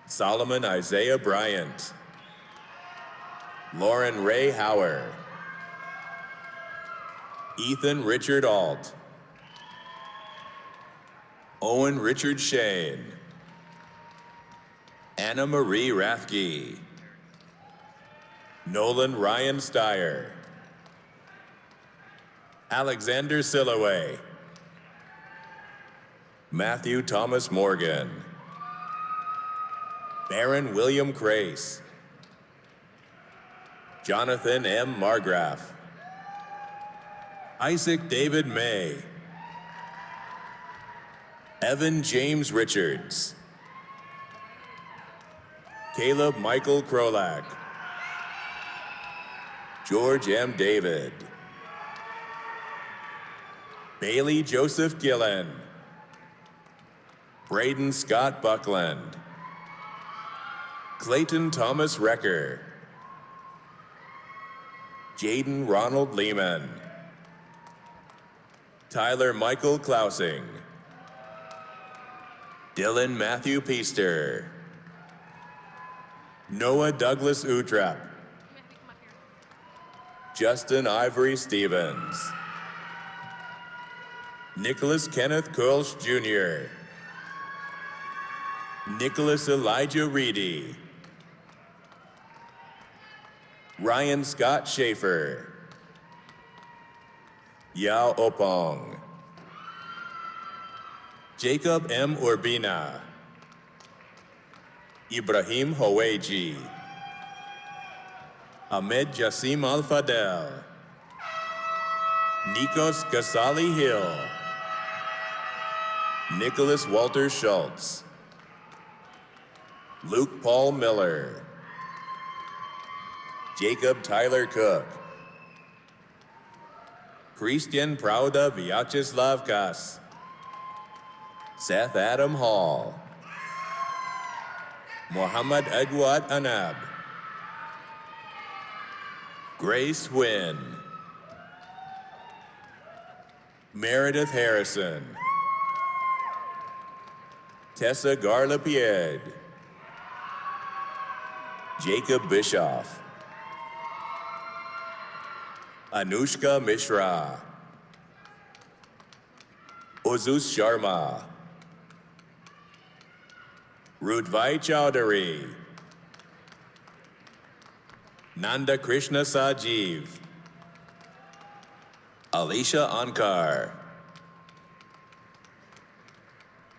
Solomon Isaiah Bryant. Lauren Ray Hauer. Ethan Richard Alt. Owen Richard Shane. Anna Marie Rathke. Nolan Ryan Steyer. Alexander Silloway. Matthew Thomas Morgan. Baron William Crace. Jonathan M. Margraf. Isaac David May. Evan James Richards. Caleb Michael Krolak. George M. David. Bailey Joseph Gillen. Braden Scott Buckland. Clayton Thomas Recker. Jaden Ronald Lehman. Tyler Michael Klausing. Dylan Matthew Peaster. Noah Douglas Utrap. Justin Ivory Stevens. Nicholas Kenneth Kulsch Jr. Nicholas Elijah Reedy. Ryan Scott Schaefer. Yao Opong. Jacob M. Urbina. Ibrahim Howeji. Ahmed Jassim Al-Fadel. Nikos Gasali Hill. Nicholas Walter Schultz. Luke Paul Miller. Jacob Tyler Cook. Christian Prauda Vyacheslavkas. Seth Adam Hall. Muhammad Edward Anab. Grace Wynn. Meredith Harrison. Tessa Garlapied. Jacob Bischoff. Anushka Mishra. Ozus Sharma. Rudvai Chowdhury. Nanda Krishna Sajiv. Alicia Ankar.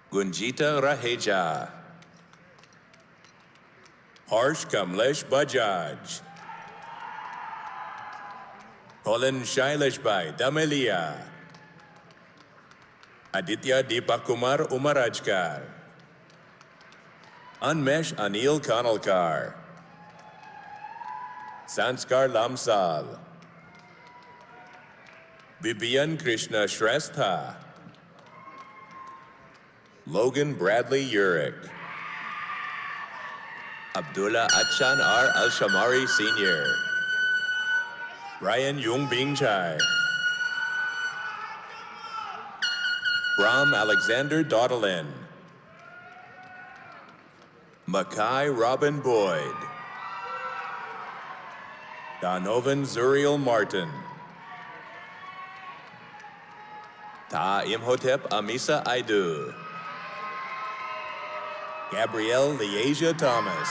Gunjita Raheja. Harsh Kamlesh Bajaj. Colin Shaileshbai Damelia, Aditya Deepakumar Umarajkar, Anmesh Anil Kanalkar, Sanskar Lamsal, Bibian Krishna Shrestha, Logan Bradley Urick, Abdullah Achan R. Al-Shamari Sr., Brian Yung Bing Chai, Brahm Alexander Daudelin, Mackay Robin Boyd, Donovan Zuriel Martin, Ta Imhotep Amisa Aidu, Gabrielle Leasia Thomas,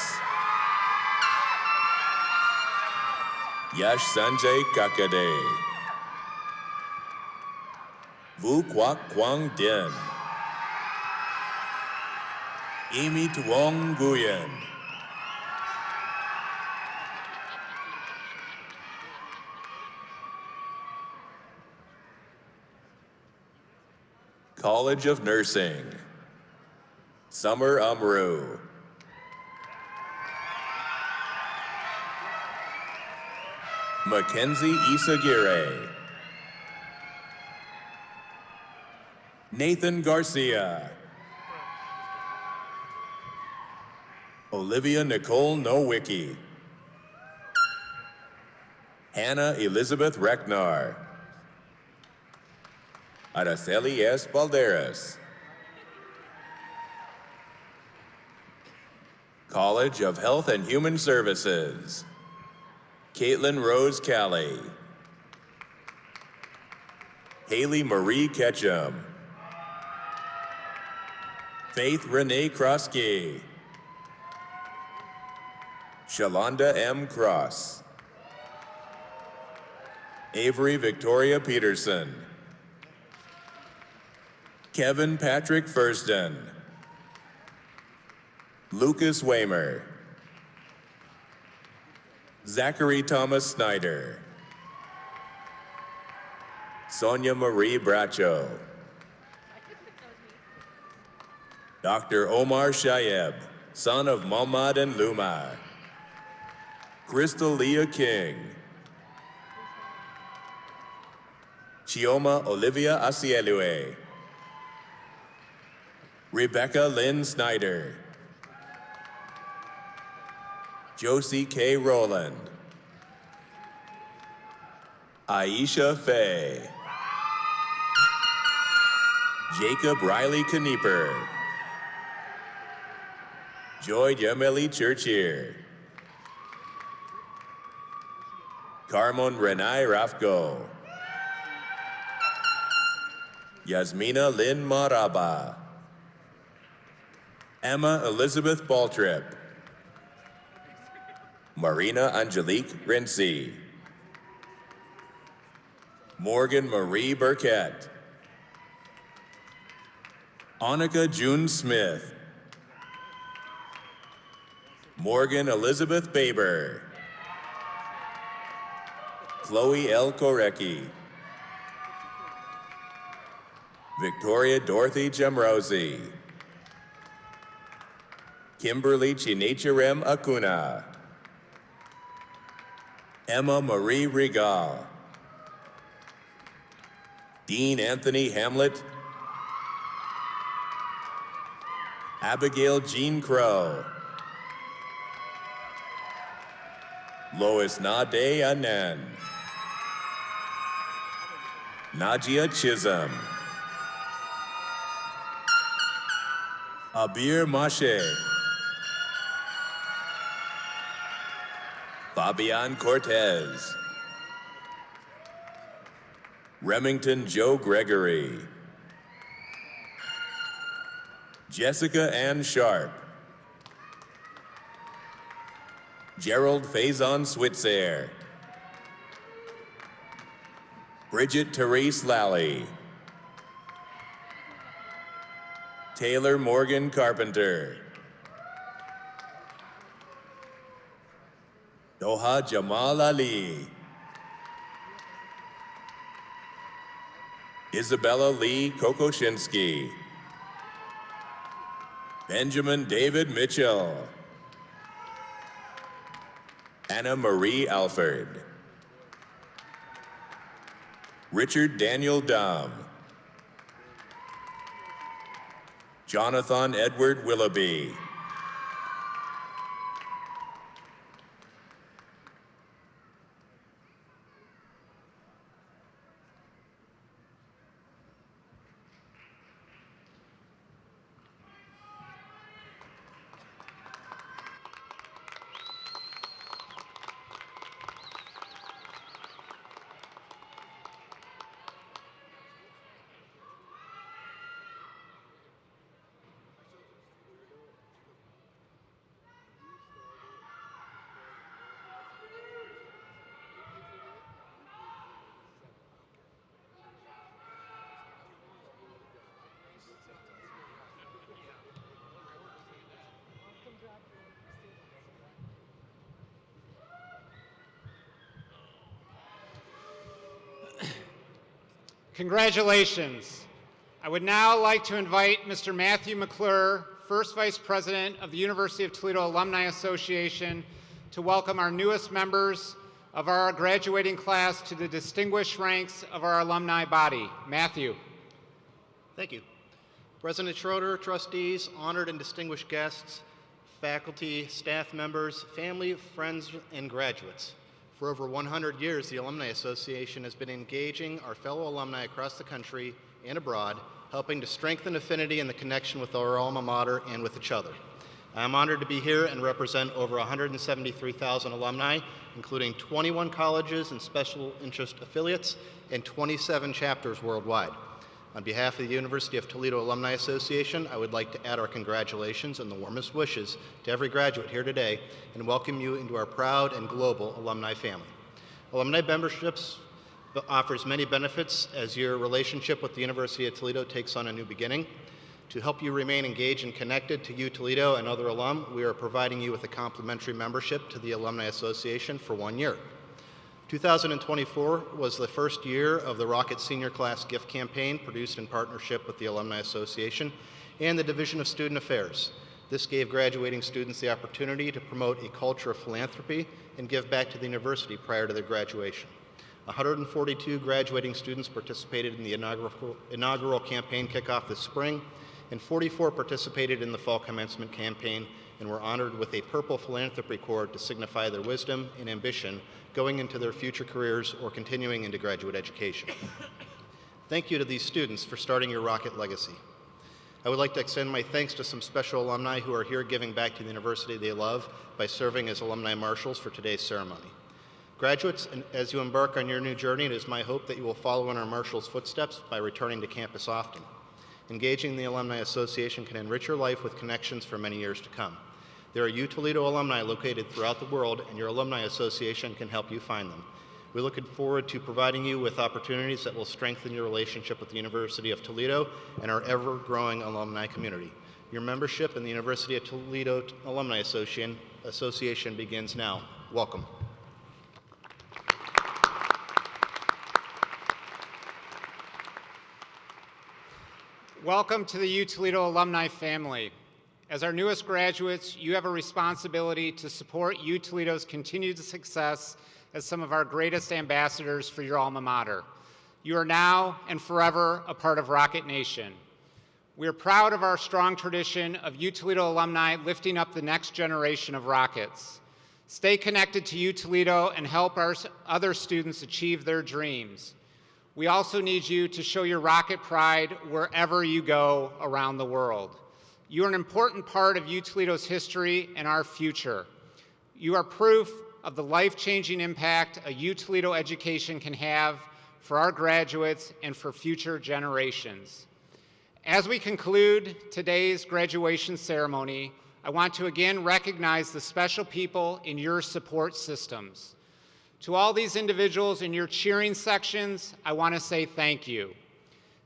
Yash Sanjay Kakade, Vu Kwak Kwang Din, Amy Tuong Nguyen, College of Nursing, Summer Amru, Mackenzie Isagire, Nathan Garcia, Olivia Nicole Nowicki, Hannah Elizabeth Recknar, Araceli S. Balderas, College of Health and Human Services, Caitlin Rose Callie, Haley Marie Ketchum, Faith Renee Kroski, Shalonda M. Cross, Avery Victoria Peterson, Kevin Patrick Furston, Lucas Waymer, Zachary Thomas Snyder, Sonia Marie Bracho, Dr. Omar Shayeb, son of Muhammad and Luma, Crystal Leah King, Chioma Olivia Asielue, Rebecca Lynn Snyder, Josie K. Rowland, Aisha Faye, Jacob Riley Knieper, Joy Yameli Churchier, Carmon Renai Rafko, Yasmina Lynn Maraba, Emma Elizabeth Baltrip, Marina Angelique Rincy, Morgan Marie Burkett, Annika June Smith, Morgan Elizabeth Baber, Chloe L. Korecki, Victoria Dorothy Gemrosi, Kimberly Chinechirem Acuna, Emma Marie Regal, Dean Anthony Hamlet, Abigail Jean Crow, Lois Nade Anan, Najia Chisholm, Abir Mashe, Fabian Cortez, Remington Joe Gregory, Jessica Ann Sharp, Gerald Faison Switzer, Bridget Therese Lally, Taylor Morgan Carpenter, Doha Jamal Ali, Isabella Lee Kokoshinsky, Benjamin David Mitchell, Anna Marie Alford, Richard Daniel Dom, Jonathan Edward Willoughby, Congratulations. I would now like to invite Mr. Matthew McClure, First Vice President of the University of Toledo Alumni Association, to welcome our newest members of our graduating class to the distinguished ranks of our alumni body. Matthew. Thank you. President Schroeder, trustees, honored and distinguished guests, faculty, staff members, family, friends, and graduates. For over 100 years, the Alumni Association has been engaging our fellow alumni across the country and abroad, helping to strengthen affinity and the connection with our alma mater and with each other. I am honored to be here and represent over 173,000 alumni, including 21 colleges and special interest affiliates and 27 chapters worldwide. On behalf of the University of Toledo Alumni Association, I would like to add our congratulations and the warmest wishes to every graduate here today and welcome you into our proud and global alumni family. Alumni memberships offers many benefits as your relationship with the University of Toledo takes on a new beginning. To help you remain engaged and connected to U Toledo and other alum, we are providing you with a complimentary membership to the Alumni Association for 1 year. 2024 was the first year of the Rocket Senior Class Gift Campaign produced in partnership with the Alumni Association and the Division of Student Affairs. This gave graduating students the opportunity to promote a culture of philanthropy and give back to the university prior to their graduation. 142 graduating students participated in the inaugural campaign kickoff this spring, and 44 participated in the fall commencement campaign and were honored with a purple philanthropy cord to signify their wisdom and ambition going into their future careers or continuing into graduate education. Thank you to these students for starting your Rocket legacy. I would like to extend my thanks to some special alumni who are here giving back to the university they love by serving as alumni marshals for today's ceremony. Graduates, as you embark on your new journey, it is my hope that you will follow in our marshals' footsteps by returning to campus often. Engaging the Alumni Association can enrich your life with connections for many years to come. There are U Toledo alumni located throughout the world, and your Alumni Association can help you find them. We look forward to providing you with opportunities that will strengthen your relationship with the University of Toledo and our ever-growing alumni community. Your membership in the University of Toledo Alumni Association begins now. Welcome. Welcome to the U Toledo alumni family. As our newest graduates, you have a responsibility to support U Toledo's continued success as some of our greatest ambassadors for your alma mater. You are now and forever a part of Rocket Nation. We are proud of our strong tradition of U Toledo alumni lifting up the next generation of Rockets. Stay connected to U Toledo and help our other students achieve their dreams. We also need you to show your Rocket pride wherever you go around the world. You are an important part of U Toledo's history and our future. You are proof of the life-changing impact a U Toledo education can have for our graduates and for future generations. As we conclude today's graduation ceremony, I want to again recognize the special people in your support systems. To all these individuals in your cheering sections, I want to say thank you.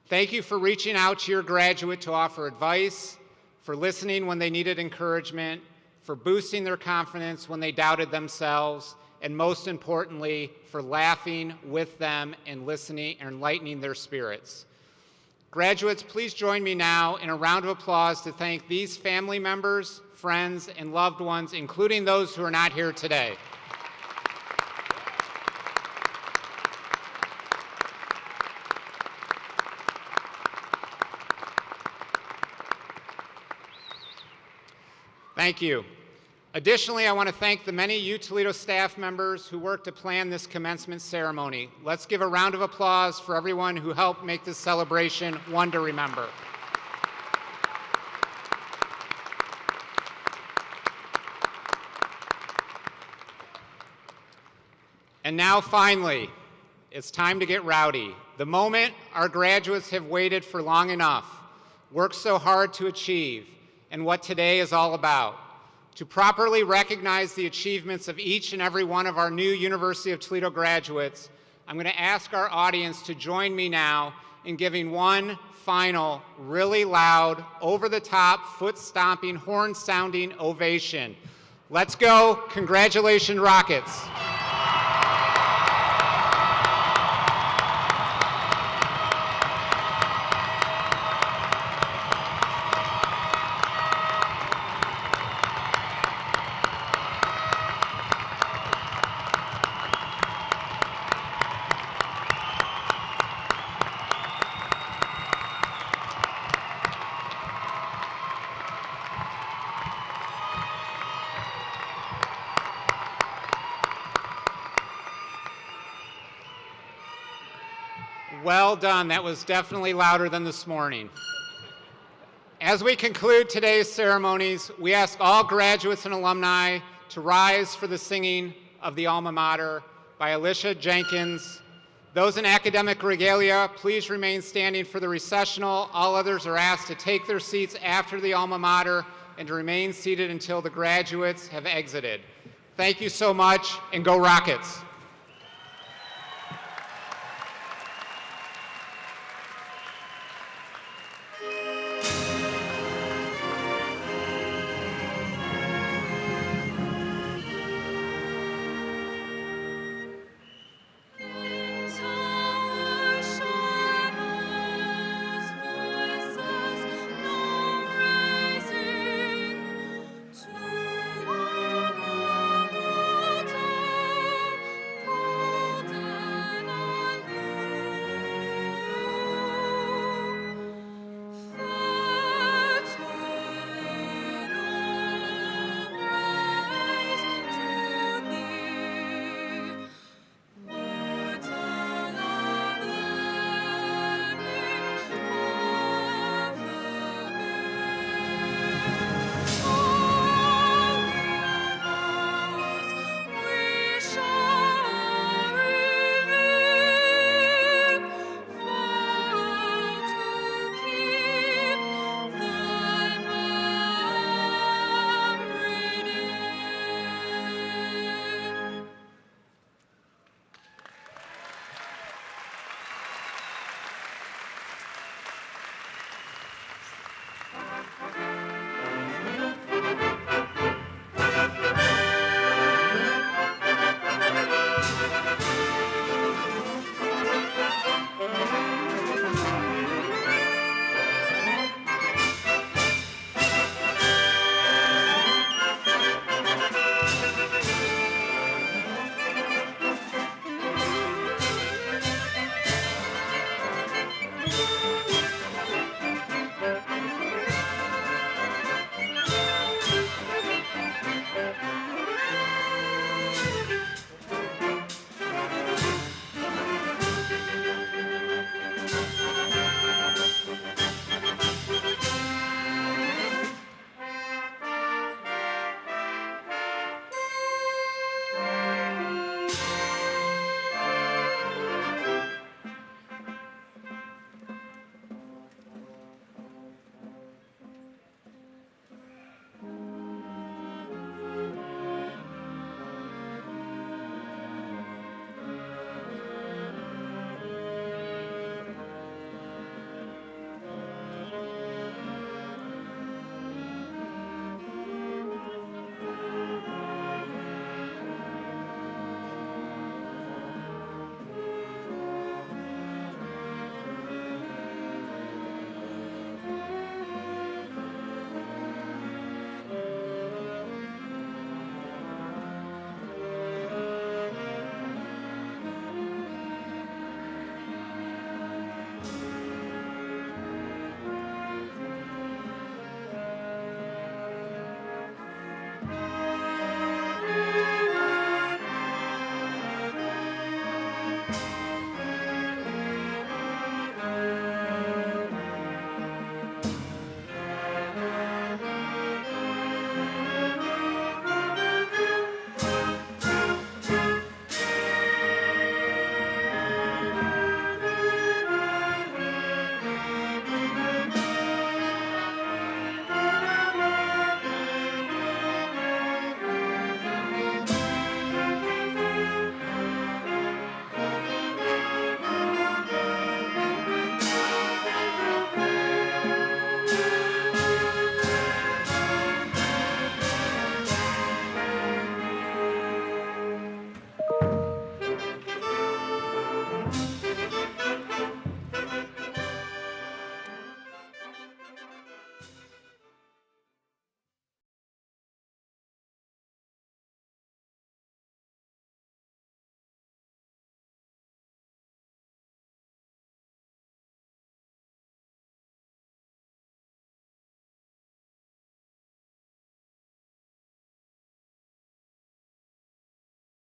Thank you for reaching out to your graduate to offer advice, for listening when they needed encouragement, for boosting their confidence when they doubted themselves, and most importantly, for laughing with them and listening and lightening their spirits. Graduates, please join me now in a round of applause to thank these family members, friends, and loved ones, including those who are not here today. Thank you. Additionally, I want to thank the many U Toledo staff members who worked to plan this commencement ceremony. Let's give a round of applause for everyone who helped make this celebration one to remember. And now finally, it's time to get rowdy. The moment our graduates have waited for long enough, worked so hard to achieve, and what today is all about. To properly recognize the achievements of each and every one of our new University of Toledo graduates, I'm going to ask our audience to join me now in giving one final, really loud, over-the-top, foot-stomping, horn-sounding ovation. Let's go. Congratulations, Rockets. Well done. That was definitely louder than this morning. As we conclude today's ceremonies, we ask all graduates and alumni to rise for the singing of the Alma Mater by Alicia Jenkins. Those in academic regalia, please remain standing for the recessional. All others are asked to take their seats after the Alma Mater and to remain seated until the graduates have exited. Thank you so much, and go Rockets.